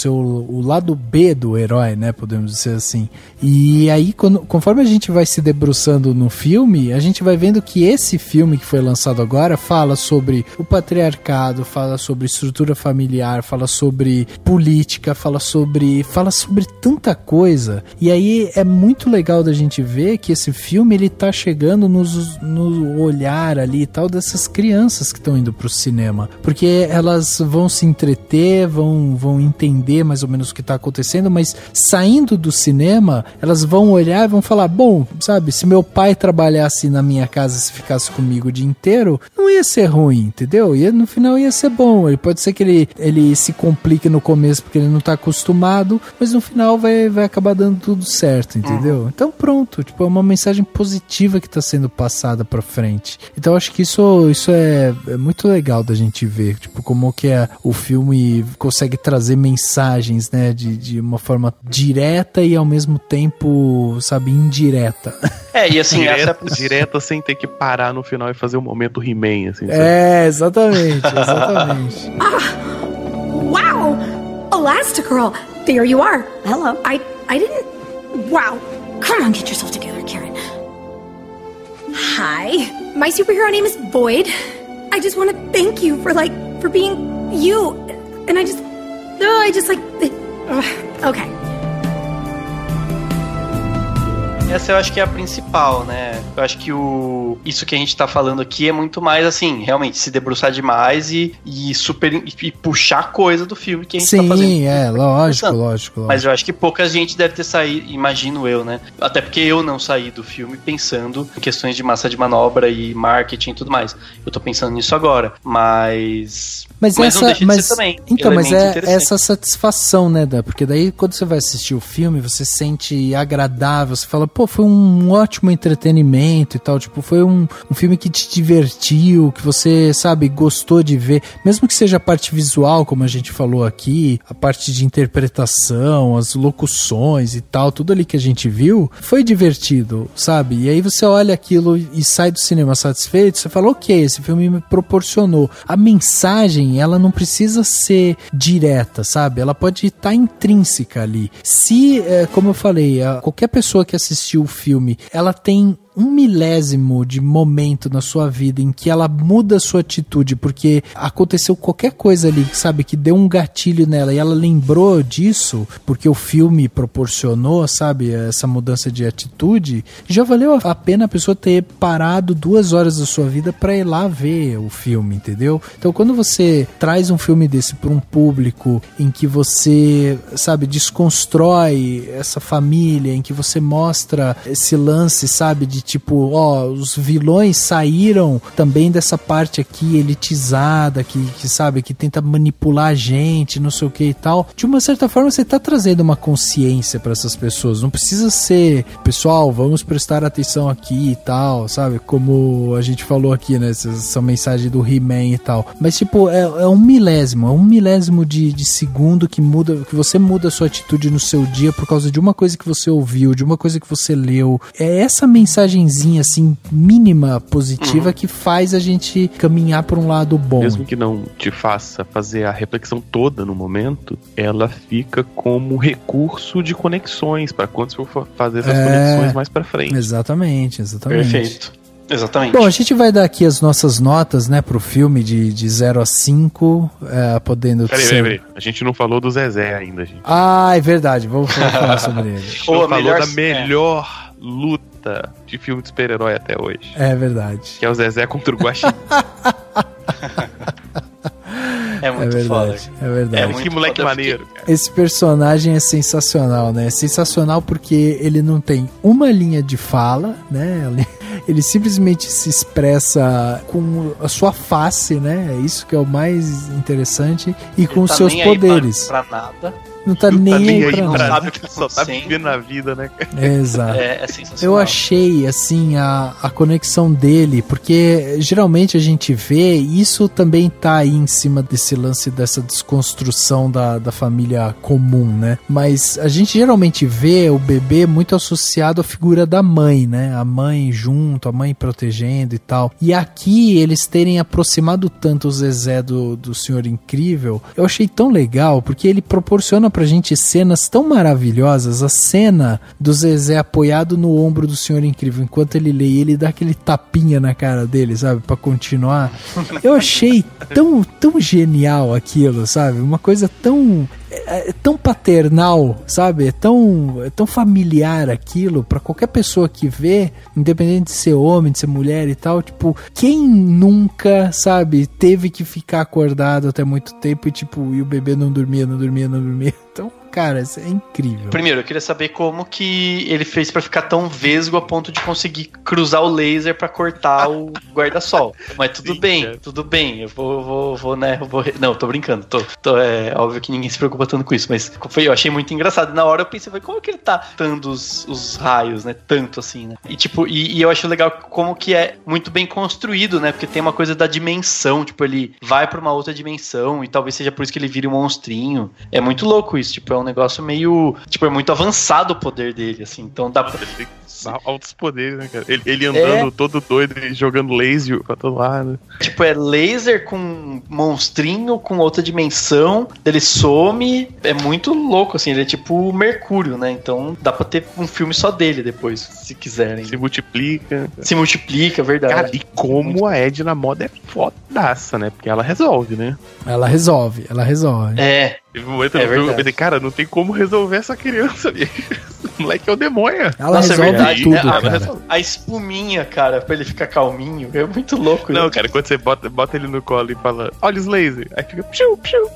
o lado B do herói, né? Podemos dizer assim. E aí, conforme a gente vai se debruçando no filme, a gente vai vendo que esse filme que foi lançado agora fala sobre o patriarcado, fala sobre estrutura familiar, fala sobre política, fala sobre tanta coisa. E aí é muito legal da gente ver que esse filme, ele tá chegando no olhar ali e tal dessas crianças que estão indo pro cinema, porque elas vão se entreter, vão entender mais ou menos o que tá acontecendo, mas saindo do cinema, elas vão olhar e vão falar, bom, sabe, se meu pai trabalhasse na minha casa, se ficasse comigo o dia inteiro, não ia ser ruim, entendeu? E no final ia ser bom. Ele pode ser que ele se complique no começo porque ele não tá acostumado, mas no final vai acabar dando tudo certo, entendeu? Então pronto, tipo, é uma mensagem positiva que tá sendo passada pra frente. Então acho que isso é muito legal da gente ver, tipo, como que o filme consegue trazer mensagens, né, de uma forma direta e ao mesmo tempo, sabe, indireta. E assim, direta sem ter que parar no final e fazer um momento He-Man, assim. Exatamente. Wow! Elastigirl, there you are. Hello. I didn't... Wow. Come on, get yourself together, Karen. Hi. My superhero name is Boyd. I just want to thank you for being you. And okay. Essa eu acho que é a principal, né? Eu acho que isso que a gente tá falando aqui é muito mais assim, realmente, se debruçar demais e puxar coisa do filme que a gente tá fazendo. Sim, lógico. Mas eu acho que pouca gente deve ter saído, imagino eu, né? Até porque eu não saí do filme pensando em questões de massa de manobra e marketing e tudo mais. Eu tô pensando nisso agora, mas não deixa de ser também. Então, mas é essa satisfação, né, Dan? Porque daí quando você vai assistir o filme, você sente agradável, você fala, pô, foi um ótimo entretenimento e tal, tipo, foi um filme que te divertiu, que você, sabe, gostou de ver, mesmo que seja a parte visual, como a gente falou aqui, a parte de interpretação, as locuções e tal, tudo ali que a gente viu, foi divertido, sabe? E aí você olha aquilo e sai do cinema satisfeito, você fala, ok, esse filme me proporcionou. A mensagem, ela não precisa ser direta, sabe? Ela pode estar intrínseca ali. Se, como eu falei, qualquer pessoa que assistiu o filme, ela tem 1/1000 de momento na sua vida em que ela muda a sua atitude porque aconteceu qualquer coisa ali, sabe, que deu um gatilho nela e ela lembrou disso porque o filme proporcionou, sabe, essa mudança de atitude, já valeu a pena a pessoa ter parado 2 horas da sua vida pra ir lá ver o filme, entendeu? Então quando você traz um filme desse pra um público em que você, sabe, desconstrói essa família, em que você mostra esse lance, sabe, de tipo, os vilões saíram também dessa parte aqui elitizada, que sabe, que tenta manipular a gente, não sei o que e tal. De uma certa forma, você tá trazendo uma consciência pra essas pessoas. Não precisa ser, pessoal, vamos prestar atenção aqui e tal, sabe? Como a gente falou aqui, né? Essa mensagem do He-Man e tal. Mas, tipo, é 1/1000 de segundo que você muda a sua atitude no seu dia por causa de uma coisa que você ouviu, de uma coisa que você leu. É essa mensagem assim, mínima, positiva, que faz a gente caminhar por um lado bom. Mesmo que não te faça fazer a reflexão toda no momento, ela fica como recurso de conexões, para quando você for fazer essas conexões mais pra frente. Exatamente. Perfeito. Exatamente. Bom, a gente vai dar aqui as nossas notas, né, pro filme de 0 a 5, podendo ser... Peraí. A gente não falou do Zezé ainda, gente. Ah, é verdade. Vamos falar sobre ele. A gente não falou da melhor luta de filme de super-herói até hoje. É verdade. Que é o Zezé contra o Guaxinim. É muito foda. É verdade. Que moleque maneiro, cara. Esse personagem é sensacional, né? É sensacional porque ele não tem uma linha de fala, né? Ele simplesmente se expressa com a sua face, né? É isso que é o mais interessante. E com os seus poderes. Pra nada. Não tá nem aí pra nada. Sabe que só tá vivendo na vida, né? Exato. É sensacional. Eu achei, assim, a conexão dele, porque geralmente a gente vê, isso também tá aí em cima desse lance, dessa desconstrução da família comum, né? Mas a gente geralmente vê o bebê muito associado à figura da mãe, né? A mãe junto, a mãe protegendo e tal. E aqui, eles terem aproximado tanto o Zezé do Senhor Incrível, eu achei tão legal, porque ele proporciona pra gente cenas tão maravilhosas. A cena do Zezé apoiado no ombro do Senhor Incrível enquanto ele lê, ele dá aquele tapinha na cara dele, sabe, pra continuar. Eu achei tão genial aquilo, sabe, uma coisa tão paternal, sabe, é tão familiar aquilo pra qualquer pessoa que vê, independente de ser homem, de ser mulher e tal, tipo, quem nunca, sabe, teve que ficar acordado até muito tempo e o bebê não dormia, então, cara, isso é incrível. Primeiro, eu queria saber como que ele fez pra ficar tão vesgo a ponto de conseguir cruzar o laser pra cortar o guarda-sol. Mas tudo bem, eu vou, né, não, tô brincando, é óbvio que ninguém se preocupa tanto com isso, mas eu achei muito engraçado. Na hora eu pensei, como que ele tá dando os raios, né, tanto assim, né? E tipo, e eu acho legal como que é muito bem construído, né, porque tem uma coisa da dimensão, tipo, ele vai pra uma outra dimensão e talvez seja por isso que ele vire um monstrinho. É muito louco isso, tipo, é um negócio meio, tipo, é muito avançado o poder dele, assim, então dá pra... Altos poderes, né, cara? Ele andando todo doido e jogando laser pra todo lado. Tipo, é laser com monstrinho, com outra dimensão, ele some, é muito louco, assim, ele é tipo o Mercúrio, né? Então dá pra ter um filme só dele depois, se quiserem. Se multiplica. Verdade. Cara, e como a Edna Moda é fodaça, né? Porque ela resolve, né? Ela resolve. É. Teve um momento no filme que eu pensei, cara, não tem como resolver essa criança ali. O moleque é o demônio. Ela resolve tudo, cara. A espuminha, cara, pra ele ficar calminho. É muito louco. Não, cara, quando você bota ele no colo e fala, olha os lasers. Aí fica, piu, piu.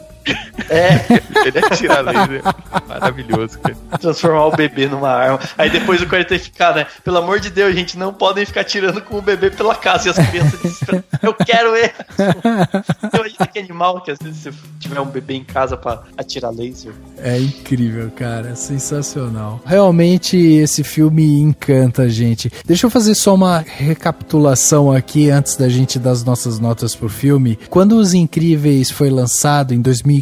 Ele atira laser. Maravilhoso, cara. Transformar o bebê numa arma. Aí depois o cara tem que ficar, né? Pelo amor de Deus, gente, não podem ficar tirando com o bebê pela casa. E as crianças dizem, eu quero ele. Imagina que animal que às vezes se tiver um bebê em casa pra atirar laser. É incrível, cara. É sensacional. Realmente esse filme encanta a gente. Deixa eu fazer só uma recapitulação aqui antes da gente dar as nossas notas pro filme. Quando Os Incríveis foi lançado em 2004,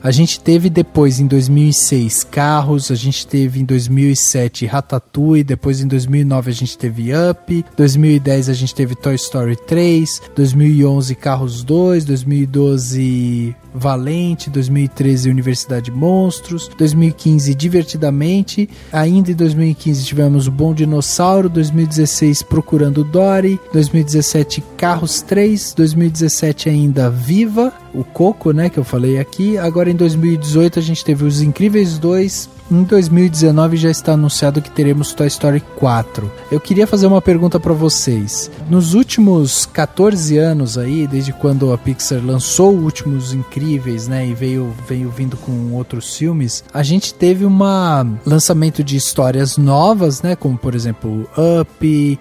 a gente teve depois em 2006 Carros, a gente teve em 2007 Ratatouille, depois em 2009 a gente teve Up, 2010 a gente teve Toy Story 3, 2011 Carros 2, 2012 Valente, 2013 Universidade Monstros, 2015 Divertidamente, ainda em 2015 tivemos O Bom Dinossauro, 2016 Procurando Dory, 2017 Carros 3, 2017 ainda Viva, o Coco, né, que eu falei aqui. Agora em 2018 a gente teve Os Incríveis 2. Em 2019 já está anunciado que teremos Toy Story 4. Eu queria fazer uma pergunta para vocês. Nos últimos 14 anos aí, desde quando a Pixar lançou o Últimos Incríveis, né, e veio vindo com outros filmes, a gente teve um lançamento de histórias novas, né, como por exemplo Up,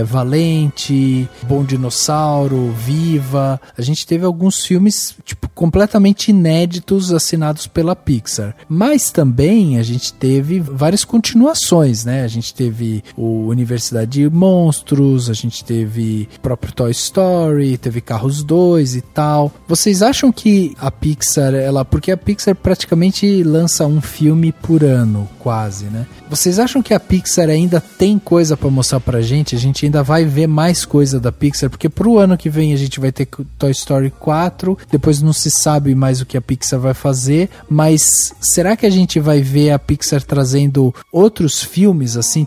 Valente, Bom Dinossauro, Viva. A gente teve alguns filmes completamente inéditos assinados pela Pixar. Mas também a gente teve várias continuações, né? A gente teve o Universidade de Monstros, a gente teve o próprio Toy Story, teve Carros 2 e tal. Vocês acham que a Pixar, porque a Pixar praticamente lança um filme por ano, quase, né? Vocês acham que a Pixar ainda tem coisa pra mostrar pra gente? A gente ainda vai ver mais coisa da Pixar, porque pro ano que vem a gente vai ter Toy Story 4, depois não se sabe mais o que a Pixar vai fazer, mas será que a gente vai ver a Pixar trazendo outros filmes, assim,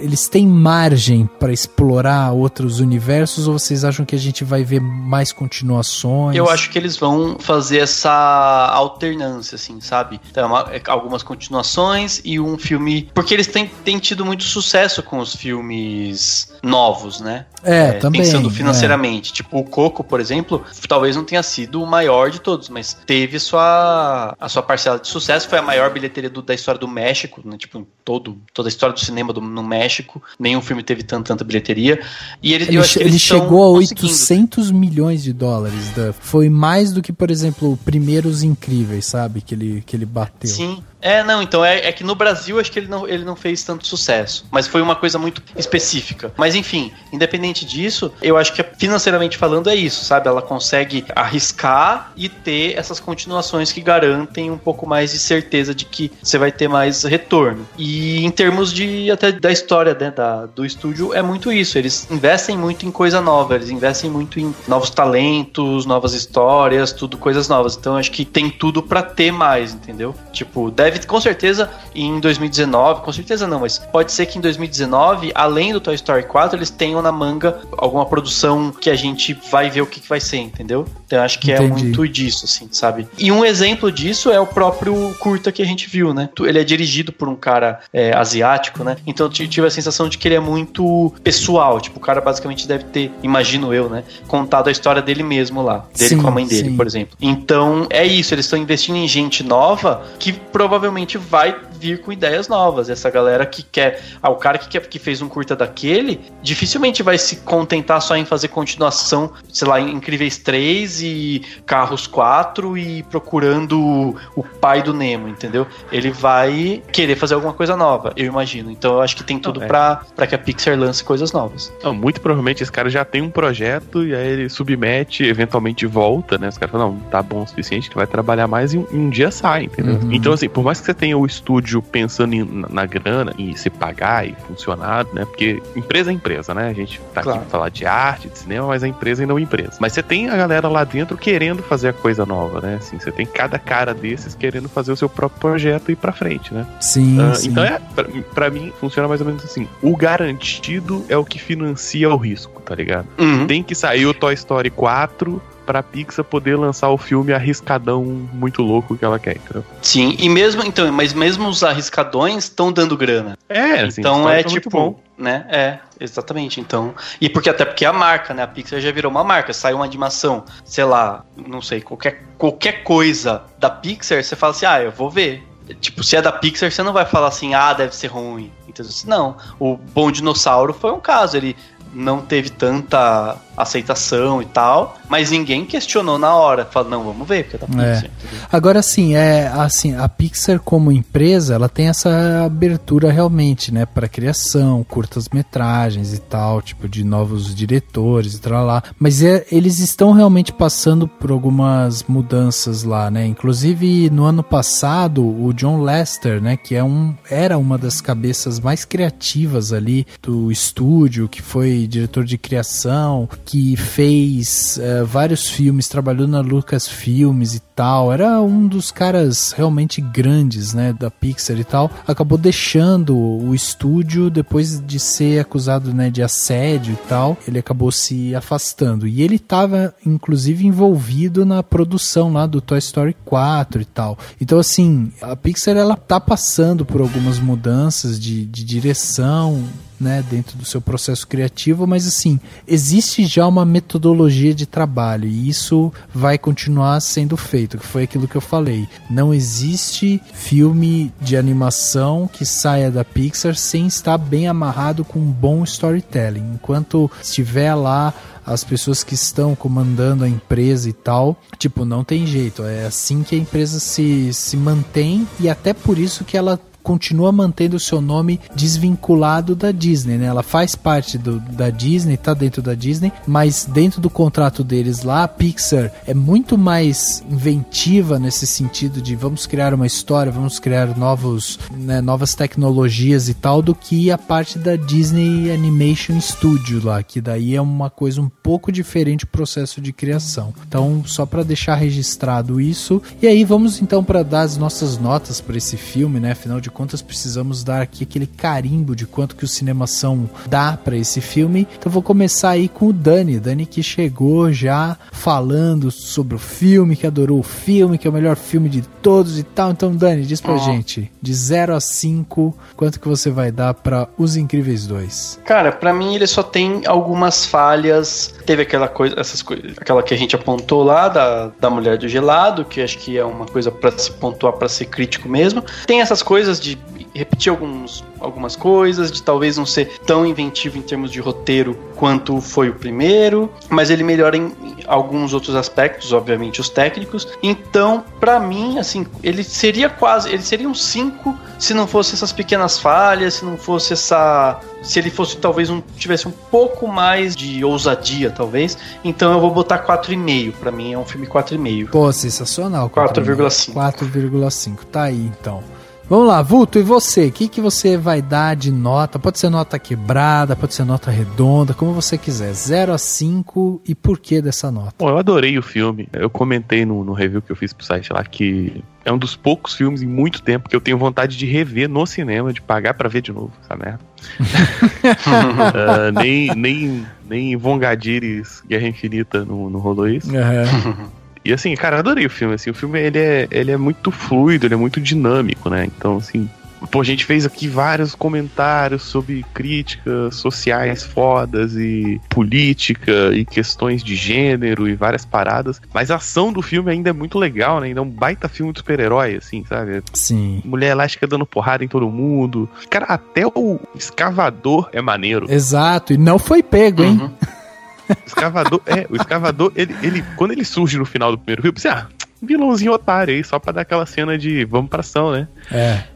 eles têm margem pra explorar outros universos, ou vocês acham que a gente vai ver mais continuações? Eu acho que eles vão fazer essa alternância, assim, sabe? Então, algumas continuações e um filme... Porque eles têm tido muito sucesso com os filmes novos, né? Também. Pensando financeiramente. Tipo, o Coco, por exemplo, talvez não tenha sido o maior de todos, mas teve a sua parcela de sucesso. Foi a maior bilheteria da história do México, né? Tipo, toda a história do cinema no México. Nenhum filme teve tanta bilheteria. E ele chegou a 800 milhões de dólares. Foi mais do que, por exemplo, o Primeiros Incríveis, sabe? Que ele bateu. Sim. Então é que no Brasil acho que ele não fez tanto sucesso, mas foi uma coisa muito específica. Mas enfim, independente disso, eu acho que financeiramente falando é isso, sabe? Ela consegue arriscar e ter essas continuações que garantem um pouco mais de certeza de que você vai ter mais retorno. E em termos até da história, né, do estúdio, é muito isso. Eles investem muito em coisa nova, eles investem muito em novos talentos, novas histórias, tudo coisas novas. Então eu acho que tem tudo pra ter mais, entendeu? Tipo, com certeza em 2019, com certeza não, mas pode ser que em 2019, além do Toy Story 4, eles tenham na manga alguma produção que a gente vai ver o que vai ser, entendeu? Então eu acho que é muito disso, assim, sabe? E um exemplo disso é o próprio curta que a gente viu, né? Ele é dirigido por um cara asiático, né? Então eu tive a sensação de que ele é muito pessoal, tipo, o cara basicamente deve ter, imagino eu, né? Contado a história dele mesmo lá, dele com a mãe dele, por exemplo. Então é isso, eles estão investindo em gente nova que provavelmente vai vir com ideias novas. Essa galera que quer... o cara que fez um curta daquele, dificilmente vai se contentar só em fazer continuação, sei lá, Incríveis 3 e Carros 4 e Procurando o pai do Nemo, entendeu? Ele vai querer fazer alguma coisa nova, eu imagino. Então eu acho que tem tudo pra que a Pixar lance coisas novas. Muito provavelmente esse cara já tem um projeto e aí ele submete, eventualmente volta, né? Os caras falam, não, tá bom o suficiente, que vai trabalhar mais e um dia sai, entendeu? Então assim, por mais que você tenha o estúdio pensando na grana, em se pagar e funcionar, né? Porque empresa é empresa, né? A gente tá aqui pra falar de arte, de cinema, mas a empresa ainda é uma empresa. Mas você tem a galera lá dentro querendo fazer a coisa nova, né? Assim, você tem cada cara desses querendo fazer o seu próprio projeto e ir pra frente, né? Sim. Então pra mim, funciona mais ou menos assim. O garantido é o que financia o risco, tá ligado? Tem que sair o Toy Story 4 pra Pixar poder lançar o filme arriscadão muito louco que ela quer, entendeu? Sim, e mesmo, então, mas mesmo os arriscadões estão dando grana. Assim, então é tipo, muito bom. Né? Exatamente. Então, e até porque a marca, né? A Pixar já virou uma marca. Sai uma animação, sei lá, não sei, qualquer coisa da Pixar, você fala assim, eu vou ver. Tipo, se é da Pixar, você não vai falar assim, deve ser ruim. Então, não, o Bom Dinossauro foi um caso, ele não teve tanta aceitação e tal, mas ninguém questionou na hora. Fala, não, vamos ver, porque é da Pixar. Agora, assim, a Pixar como empresa, ela tem essa abertura realmente, né, para criação, curtas-metragens e tal, tipo, de novos diretores e tal lá. Mas eles estão realmente passando por algumas mudanças lá, né? Inclusive, no ano passado, o John Lasseter, né, que era uma das cabeças mais criativas ali do estúdio, que foi diretor de criação, que fez vários filmes, trabalhou na Lucasfilmes e tal, era um dos caras realmente grandes, né, da Pixar e tal, acabou deixando o estúdio depois de ser acusado, né, de assédio e tal, ele acabou se afastando, e ele estava inclusive envolvido na produção lá do Toy Story 4 e tal. Então, assim, a Pixar, ela tá passando por algumas mudanças de direção, né, dentro do seu processo criativo, mas assim, existe já uma metodologia de trabalho e isso vai continuar sendo feito, que foi aquilo que eu falei. Não existe filme de animação que saia da Pixar sem estar bem amarrado com um bom storytelling. Enquanto estiver lá as pessoas que estão comandando a empresa e tal, tipo, não tem jeito, é assim que a empresa se mantém, e até por isso que ela continua mantendo o seu nome desvinculado da Disney, né? Ela faz parte da Disney, tá dentro da Disney, mas dentro do contrato deles lá, a Pixar é muito mais inventiva nesse sentido de vamos criar uma história, vamos criar novas tecnologias e tal, do que a parte da Disney Animation Studio lá, que daí é uma coisa um pouco diferente o processo de criação. Então, só para deixar registrado isso, e aí vamos então para dar as nossas notas para esse filme, né? Afinal de contas, precisamos dar aqui aquele carimbo de quanto que o Cinemação dá para esse filme. Então vou começar aí com o Dani que chegou já falando sobre o filme, que adorou o filme, que é o melhor filme de todos e tal. Então, Dani, diz pra gente, de 0 a 5, quanto que você vai dar para Os Incríveis 2? Cara, pra mim ele só tem algumas falhas. Teve aquela que a gente apontou lá da Mulher do Gelado, que acho que é uma coisa pra se pontuar, pra ser crítico mesmo. Tem essas coisas de repetir algumas coisas, de talvez não ser tão inventivo em termos de roteiro quanto foi o primeiro, mas ele melhora em alguns outros aspectos, obviamente os técnicos. Então, pra mim, assim, ele seria um 5 se não fosse essas pequenas falhas, se ele fosse talvez tivesse um pouco mais de ousadia, talvez. Então eu vou botar 4,5. Pra mim é um filme 4,5. Pô, sensacional. 4,5. 4,5. Tá aí, então. Vamos lá, Vulto, e você? O que você vai dar de nota? Pode ser nota quebrada, pode ser nota redonda, como você quiser. 0 a 5, e por que dessa nota? Bom, eu adorei o filme. Eu comentei no review que eu fiz pro site lá que é um dos poucos filmes em muito tempo que eu tenho vontade de rever no cinema, de pagar pra ver de novo, essa merda. Nem Vongadires Guerra Infinita não rolou isso. E assim, cara, eu adorei o filme. Assim, o filme ele é muito fluido, ele é muito dinâmico, né? Então, assim, a gente fez aqui vários comentários sobre críticas sociais fodas e política e questões de gênero e várias paradas. Mas a ação do filme ainda é muito legal, né? Ainda é um baita filme de super-herói, assim, sabe? Sim. Mulher elástica dando porrada em todo mundo. Cara, até o escavador é maneiro. Exato, e não foi pego, hein? O escavador, ele quando ele surge no final do primeiro filme, você, vilãozinho otário aí, só pra dar aquela cena de vamos pra ação, né?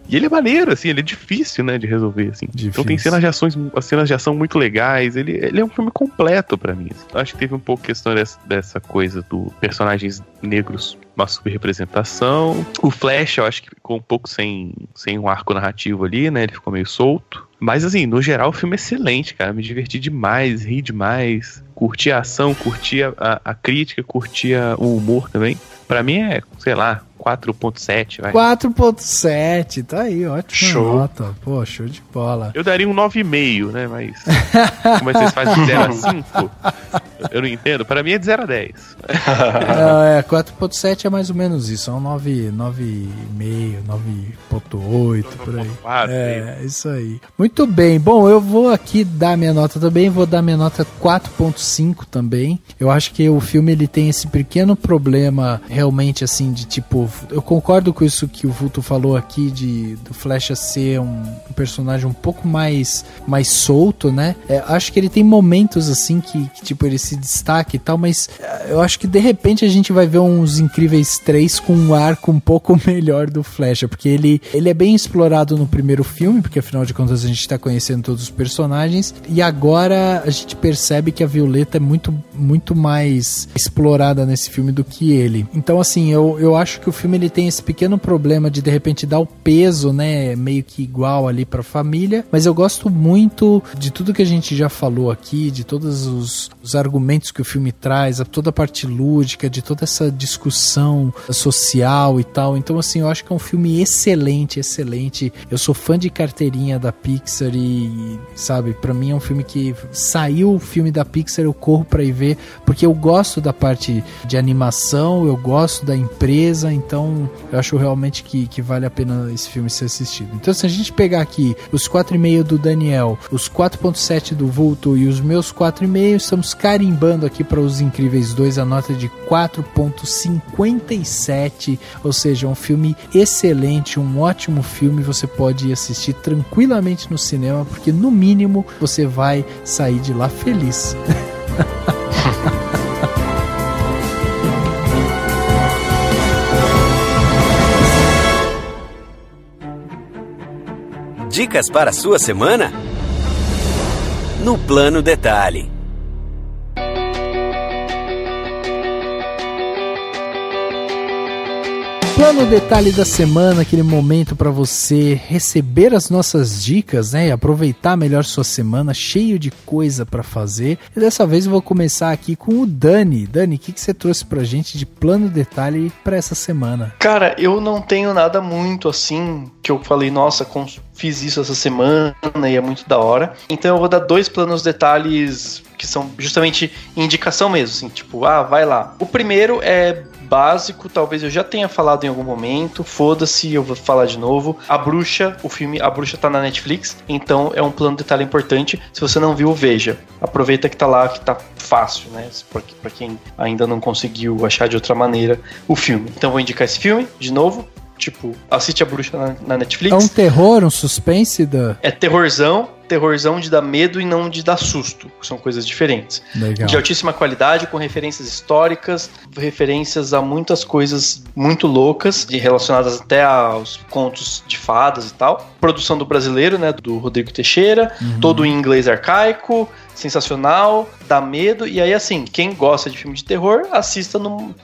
E ele é maneiro, assim, ele é difícil, né, de resolver, assim. Então tem cenas de ação muito legais, ele é um filme completo pra mim, assim. Eu acho que teve um pouco questão dessa coisa do personagens negros, uma subrepresentação. O Flash, eu acho que ficou um pouco sem um arco narrativo ali, né, ele ficou meio solto. Mas, assim, no geral, o filme é excelente, cara. Me diverti demais, ri demais. Curti a ação, curti a crítica, curti o humor também. Pra mim é, sei lá, 4.7, vai. 4.7, tá aí, ótima show. Nota. Pô, show de bola. Eu daria um 9,5, né, mas como vocês fazem de 0 a 5, Eu não entendo. Para mim é de 0 a 10. 4.7 é mais ou menos isso. É um 9,5, 9.8, por aí. Isso aí. Muito bem. Bom, eu vou aqui dar minha nota também. Vou dar minha nota 4.5 também. Eu acho que o filme ele tem esse pequeno problema realmente assim de tipo... Eu concordo com isso que o Vulto falou aqui do Flecha ser um personagem um pouco mais solto, né? Acho que ele tem momentos assim que tipo ele se destaca e tal, mas eu acho que de repente a gente vai ver uns Incríveis 3 com um arco um pouco melhor do Flecha, porque ele é bem explorado no primeiro filme, porque afinal de contas a gente tá conhecendo todos os personagens, e agora a gente percebe que a Violeta é muito mais explorada nesse filme do que ele. Então assim, eu acho que o filme ele tem esse pequeno problema de repente dar o peso, né, meio que igual ali pra família, mas eu gosto muito de tudo que a gente já falou aqui, de todos os argumentos que o filme traz, toda a parte lúdica, de toda essa discussão social e tal. Então assim, eu acho que é um filme excelente. Eu sou fã de carteirinha da Pixar e, sabe, pra mim é um filme que saiu o filme da Pixar, eu corro pra ir ver, porque eu gosto da parte de animação, eu gosto da empresa, então eu acho realmente que vale a pena esse filme ser assistido. Então se a gente pegar aqui os 4,5 do Daniel, os 4.7 do Vulto e os meus 4,5, estamos carimbando aqui para Os Incríveis 2 a nota de 4.57, ou seja, um filme excelente, um ótimo filme, você pode ir assistir tranquilamente no cinema, porque no mínimo você vai sair de lá feliz. Dicas para a sua semana? No Plano Detalhe. Plano Detalhe da semana, aquele momento para você receber as nossas dicas, né, e aproveitar melhor sua semana, cheio de coisa para fazer. E dessa vez eu vou começar aqui com o Dani. Dani, o que você trouxe pra gente de Plano Detalhe para essa semana? Cara, eu não tenho nada muito assim que eu falei, nossa, fiz isso essa semana e é muito da hora. Então eu vou dar 2 planos detalhes que são justamente indicação mesmo, assim, tipo, vai lá. O primeiro é básico, talvez eu já tenha falado em algum momento, foda-se, eu vou falar de novo. A Bruxa, o filme A Bruxa tá na Netflix, então é um plano de detalhe importante. Se você não viu, veja. Aproveita que tá lá, que tá fácil, né? Pra quem ainda não conseguiu achar de outra maneira o filme. Então vou indicar esse filme, de novo. Tipo, assiste A Bruxa na Netflix. É um terror, um suspense? É terrorzão de dar medo e não de dar susto. São coisas diferentes. Legal. De altíssima qualidade, com referências históricas, referências a muitas coisas muito loucas, relacionadas até aos contos de fadas e tal. Produção do brasileiro, né, do Rodrigo Teixeira, todo em inglês arcaico, sensacional, dá medo. E aí, assim, quem gosta de filme de terror, assista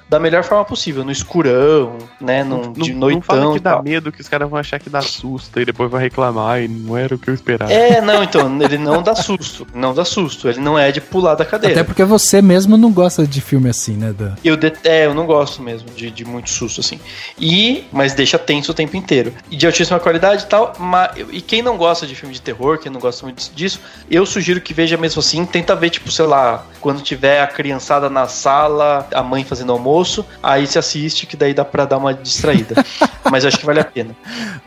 da melhor forma possível, no escurão, né, de noitão. Não fala que dá medo, que os caras vão achar que dá susto e depois vão reclamar e não era o que eu esperava. Não, então, ele não dá susto, ele não é de pular da cadeira. Até porque você mesmo não gosta de filme assim, né, Dan? Eu não gosto mesmo de muito susto, assim. Mas deixa tenso o tempo inteiro. E de altíssima qualidade e tal, e quem não gosta de filme de terror, quem não gosta muito disso, eu sugiro que veja mesmo assim, tenta ver, tipo, sei lá, quando tiver a criançada na sala, a mãe fazendo almoço, aí se assiste, que daí dá pra dar uma distraída. Mas eu acho que vale a pena.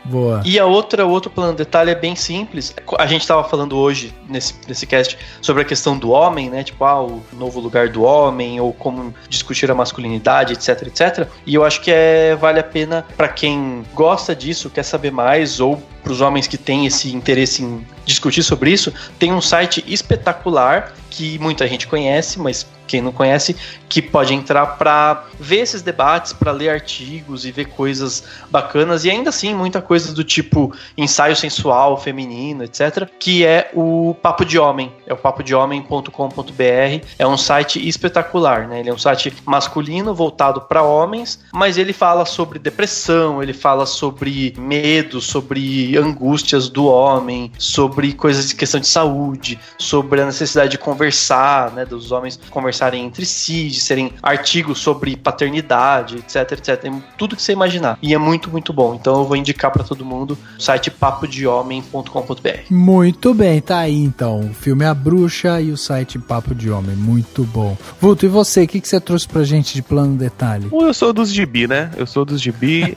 Boa. E o outro plano de detalhe é bem simples. A gente tava falando hoje, nesse cast, sobre a questão do homem, né? Tipo, o novo lugar do homem, ou como discutir a masculinidade, etc, etc. E eu acho que vale a pena pra quem gosta disso, quer saber mais, ou pros homens que têm esse interesse em discutir sobre isso, tem um site espetacular que muita gente conhece, mas quem não conhece, que pode entrar para ver esses debates, para ler artigos e ver coisas bacanas, e ainda assim muita coisa do tipo ensaio sensual, feminino, etc, que é o Papo de Homem, é o papodehomem.com.br, é um site espetacular, né? Ele é um site masculino voltado para homens, mas ele fala sobre depressão, ele fala sobre medo, sobre angústias do homem, sobre coisas de questão de saúde, sobre a necessidade de conversar, né, dos homens conversarem conversarem entre si, de serem artigos sobre paternidade, etc, etc. Tem tudo que você imaginar. E é muito, muito bom. Então eu vou indicar pra todo mundo o site papodehomem.com.br. Muito bem, tá aí então. O filme A Bruxa e o site Papo de Homem. Muito bom. Vulto, e você? O que você trouxe pra gente de plano detalhe? Eu sou dos gibi, né? Eu sou dos gibi.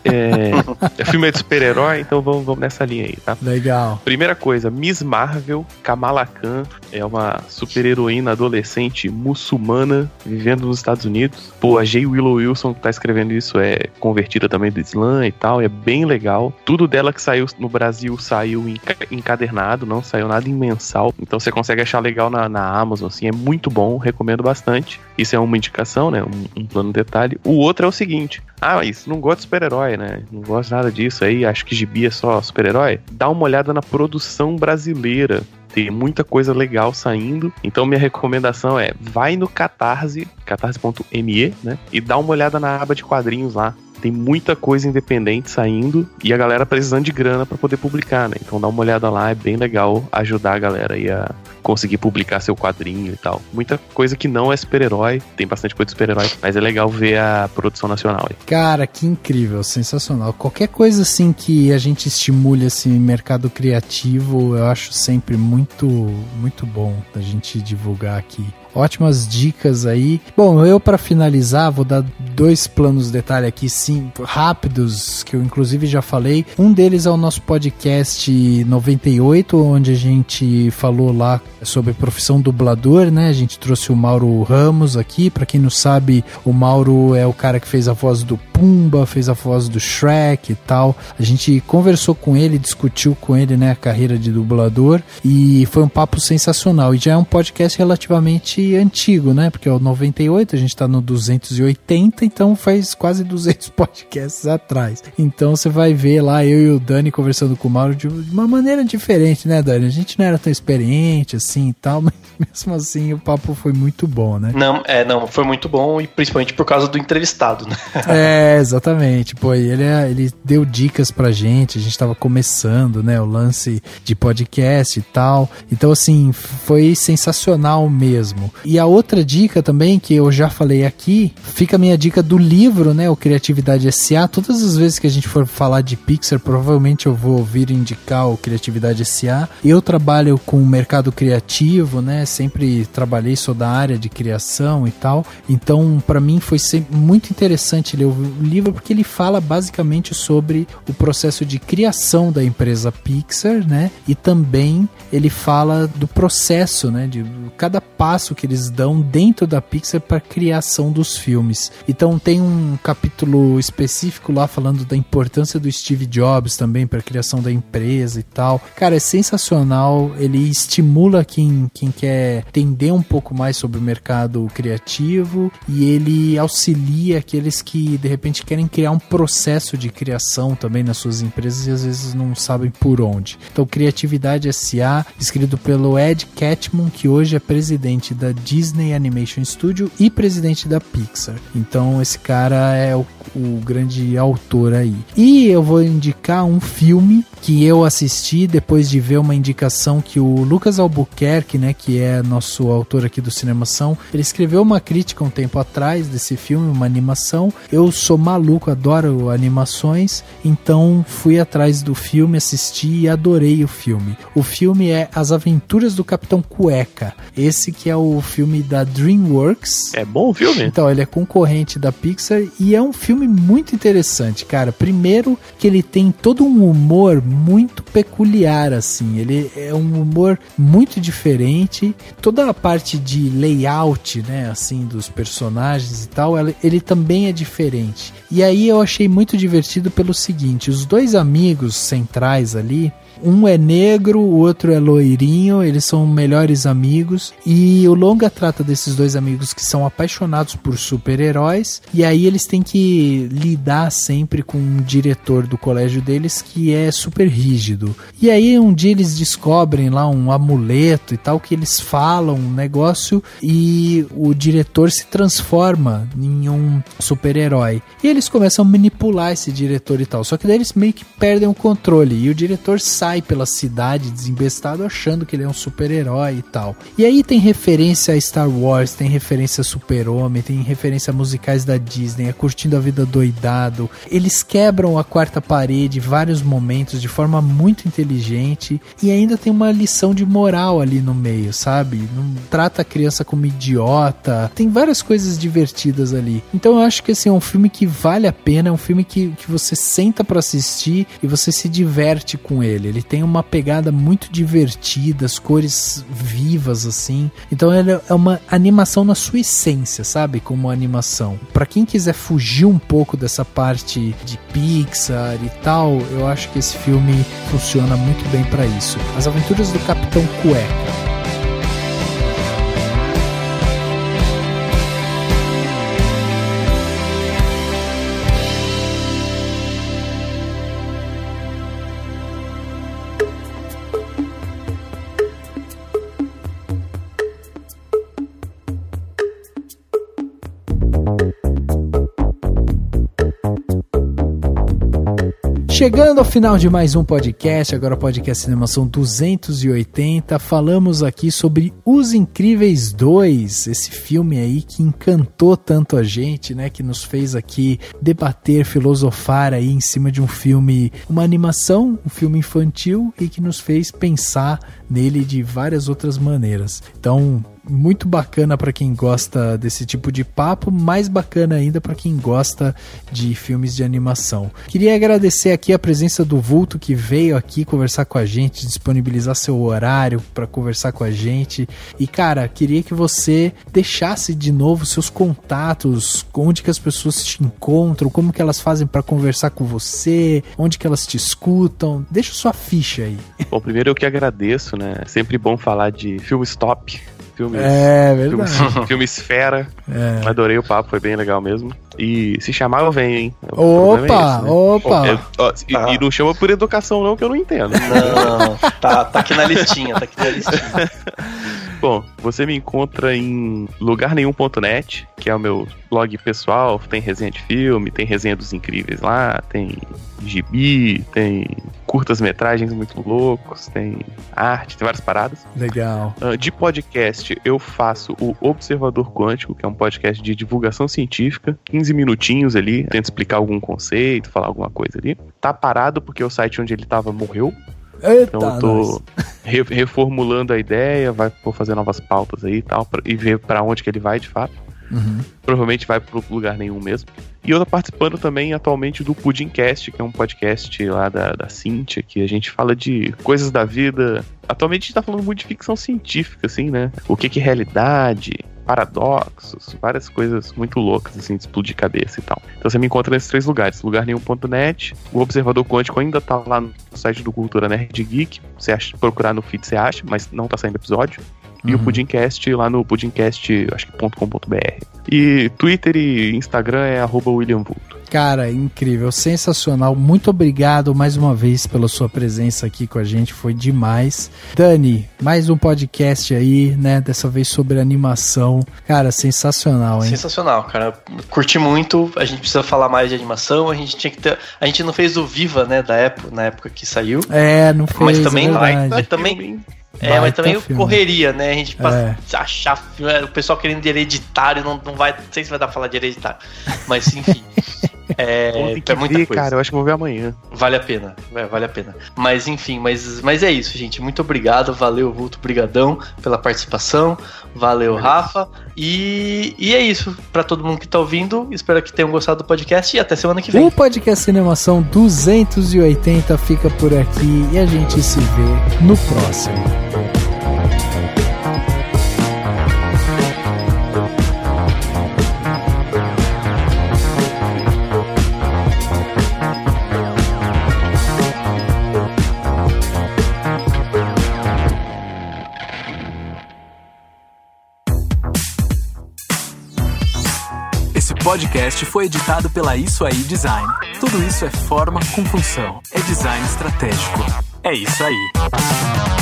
O filme é de super-herói, então vamos nessa linha aí, tá? Legal. Primeira coisa, Miss Marvel, Kamala Khan, é uma super-heroína adolescente muçulmana vivendo nos Estados Unidos. Pô, a J. Willow Wilson que tá escrevendo isso é convertida também do Islã e tal, é bem legal. Tudo dela que saiu no Brasil saiu encadernado, não saiu nada em mensal, então você consegue achar legal na Amazon, assim, é muito bom, recomendo bastante. Isso é uma indicação, né, um plano detalhe. O outro é o seguinte: mas não gosto de super-herói, né? Não gosto nada disso aí, acho que gibi é só super-herói. Dá uma olhada na produção brasileira. Tem muita coisa legal saindo. Então minha recomendação é: vai no catarse.me, né? E dá uma olhada na aba de quadrinhos lá. Tem muita coisa independente saindo e a galera precisando de grana pra poder publicar, né? Então dá uma olhada lá, é bem legal ajudar a galera aí a conseguir publicar seu quadrinho e tal. Muita coisa que não é super-herói, tem bastante coisa de super-herói, mas é legal ver a produção nacional aí. Cara, que incrível, sensacional. Qualquer coisa assim que a gente estimule esse mercado criativo, eu acho sempre muito, muito bom da gente divulgar aqui. Ótimas dicas aí. Bom, eu para finalizar vou dar 2 planos detalhe aqui, sim, rápidos, que eu inclusive já falei. Um deles é o nosso podcast 98, onde a gente falou lá sobre profissão dublador, né? A gente trouxe o Mauro Ramos aqui. Para quem não sabe, o Mauro é o cara que fez a voz do Pumba, fez a voz do Shrek e tal. A gente conversou com ele, discutiu com ele, né, a carreira de dublador, e foi um papo sensacional. E já é um podcast relativamente antigo, né? Porque é o 98, a gente tá no 280, então faz quase 200 podcasts atrás. Então você vai ver lá eu e o Dani conversando com o Mauro de uma maneira diferente, né, Dani? A gente não era tão experiente assim e tal, mas mesmo assim o papo foi muito bom, né? Não, foi muito bom, e principalmente por causa do entrevistado, né? Exatamente. Pô, ele deu dicas pra gente, a gente tava começando, né, o lance de podcast e tal. Então, assim, foi sensacional mesmo. E a outra dica também, que eu já falei aqui, fica a minha dica do livro, né, o Criatividade S.A. Todas as vezes que a gente for falar de Pixar, provavelmente eu vou ouvir indicar o Criatividade S.A. Eu trabalho com o mercado criativo, né, sempre trabalhei, sou da área de criação e tal. Então, pra mim foi sempre muito interessante ler o livro, porque ele fala basicamente sobre o processo de criação da empresa Pixar, né, e também ele fala do processo, né, de cada passo que eles dão dentro da Pixar para a criação dos filmes. Então tem um capítulo específico lá falando da importância do Steve Jobs também para a criação da empresa e tal. Cara, é sensacional, ele estimula quem quer entender um pouco mais sobre o mercado criativo, e ele auxilia aqueles que de repente querem criar um processo de criação também nas suas empresas e às vezes não sabem por onde. Então, Criatividade S.A., escrito pelo Ed Catmull, que hoje é presidente da Disney Animation Studio e presidente da Pixar. Então esse cara é o grande autor aí. E eu vou indicar um filme que eu assisti depois de ver uma indicação que o Lucas Albuquerque, né, que é nosso autor aqui do Cinemação, ele escreveu uma crítica um tempo atrás desse filme, uma animação. Eu sou maluco, adoro animações, então fui atrás do filme, assisti e adorei o filme. O filme é As Aventuras do Capitão Cueca. Esse que é o filme da DreamWorks. É bom o filme? Então, ele é concorrente da Pixar e é um filme muito interessante, cara. Primeiro que ele tem todo um humor muito peculiar, assim. Ele é um humor muito diferente. Toda a parte de layout, né, assim, dos personagens e tal, ele também é diferente. E aí eu achei muito divertido pelo seguinte: os dois amigos centrais ali, um é negro, o outro é loirinho, eles são melhores amigos, e o longa trata desses dois amigos que são apaixonados por super-heróis, e aí eles têm que lidar sempre com um diretor do colégio deles que é super rígido. E aí um dia eles descobrem lá um amuleto e tal, que eles falam um negócio e o diretor se transforma em um super-herói. E eles começam a manipular esse diretor e tal, só que daí eles meio que perdem o controle, e o diretor sai sai pela cidade desembestado achando que ele é um super-herói e tal. E aí tem referência a Star Wars, tem referência a Super-Homem, tem referência a musicais da Disney, a Curtindo a Vida Doidado. Eles quebram a quarta parede em vários momentos de forma muito inteligente e ainda tem uma lição de moral ali no meio, sabe? Não trata a criança como idiota, tem várias coisas divertidas ali. Então eu acho que assim, é um filme que vale a pena, é um filme que você senta pra assistir e você se diverte com ele. Ele tem uma pegada muito divertida, as cores vivas assim. Então ele é uma animação na sua essência, sabe? Como animação. Pra quem quiser fugir um pouco dessa parte de Pixar e tal, eu acho que esse filme funciona muito bem pra isso. As Aventuras do Capitão Cueca. Chegando ao final de mais um podcast, agora o podcast Cinemação 280, falamos aqui sobre Os Incríveis 2, esse filme aí que encantou tanto a gente, né, que nos fez aqui debater, filosofar aí em cima de um filme, uma animação, um filme infantil e que nos fez pensar nele de várias outras maneiras. Então, muito bacana para quem gosta desse tipo de papo, mais bacana ainda para quem gosta de filmes de animação. Queria agradecer aqui a presença do Vulto, que veio aqui conversar com a gente, disponibilizar seu horário para conversar com a gente. E cara, queria que você deixasse de novo seus contatos, onde que as pessoas te encontram, como que elas fazem para conversar com você, onde que elas te escutam. Deixa sua ficha aí. Bom, primeiro eu que agradeço, né? É sempre bom falar de filme stop. Filme Esfera. Adorei o papo, foi bem legal mesmo. E se chamar, eu venho, hein? Opa! E não chama por educação, não, que eu não entendo. Não, tá aqui na listinha, Bom, você me encontra em lugarnenhum.net, que é o meu blog pessoal, tem resenha de filme, tem resenha dos incríveis lá, tem gibi, tem curtas-metragens muito loucos, tem arte, tem várias paradas. Legal. De podcast, eu faço o Observador Quântico, que é um podcast de divulgação científica, 15 minutinhos ali, tento explicar algum conceito, falar alguma coisa ali. Tá parado porque o site onde ele tava morreu. Eita, então eu tô reformulando a ideia, vou fazer novas pautas aí e tal, e ver pra onde que ele vai de fato. Uhum. Provavelmente vai pro lugar nenhum mesmo. E eu tô participando também atualmente do Pudimcast, que é um podcast lá da Cíntia, que a gente fala de coisas da vida. Atualmente a gente tá falando muito de ficção científica, assim, né? O que é realidade, paradoxos, várias coisas muito loucas, assim, de explodir cabeça e tal. Então você me encontra nesses 3 lugares, lugarnenhum.net, o Observador Quântico ainda tá lá no site do Cultura Nerd Geek, você procurar no feed você acha, mas não tá saindo episódio. E o Pudimcast lá no pudimcast, acho que .com.br. E Twitter e Instagram é @WilliamVulto. Cara, incrível, sensacional. Muito obrigado mais uma vez pela sua presença aqui com a gente, foi demais. Dani, mais um podcast aí, né? Dessa vez sobre animação. Cara, sensacional, hein? Sensacional, cara. Curti muito. A gente precisa falar mais de animação. A gente tinha que ter. A gente não fez o Viva, né? Na época que saiu. Não fez. Mas também mas também. Mas também correria, né? A gente achar o pessoal querendo de Hereditário, não vai. Não sei se vai dar pra falar de Hereditário. Mas enfim. É muita coisa. Cara, eu acho que vou ver amanhã. Vale a pena, vale a pena. Mas enfim, mas é isso, gente. Muito obrigado, valeu, Vulto, brigadão pela participação. Valeu, Rafa. E é isso, pra todo mundo que tá ouvindo. Espero que tenham gostado do podcast e até semana que vem. O podcast Cinemação 280 fica por aqui e a gente se vê no próximo. Esse podcast foi editado pela Isso Aí Design. Tudo isso é forma com função. É design estratégico. É isso aí.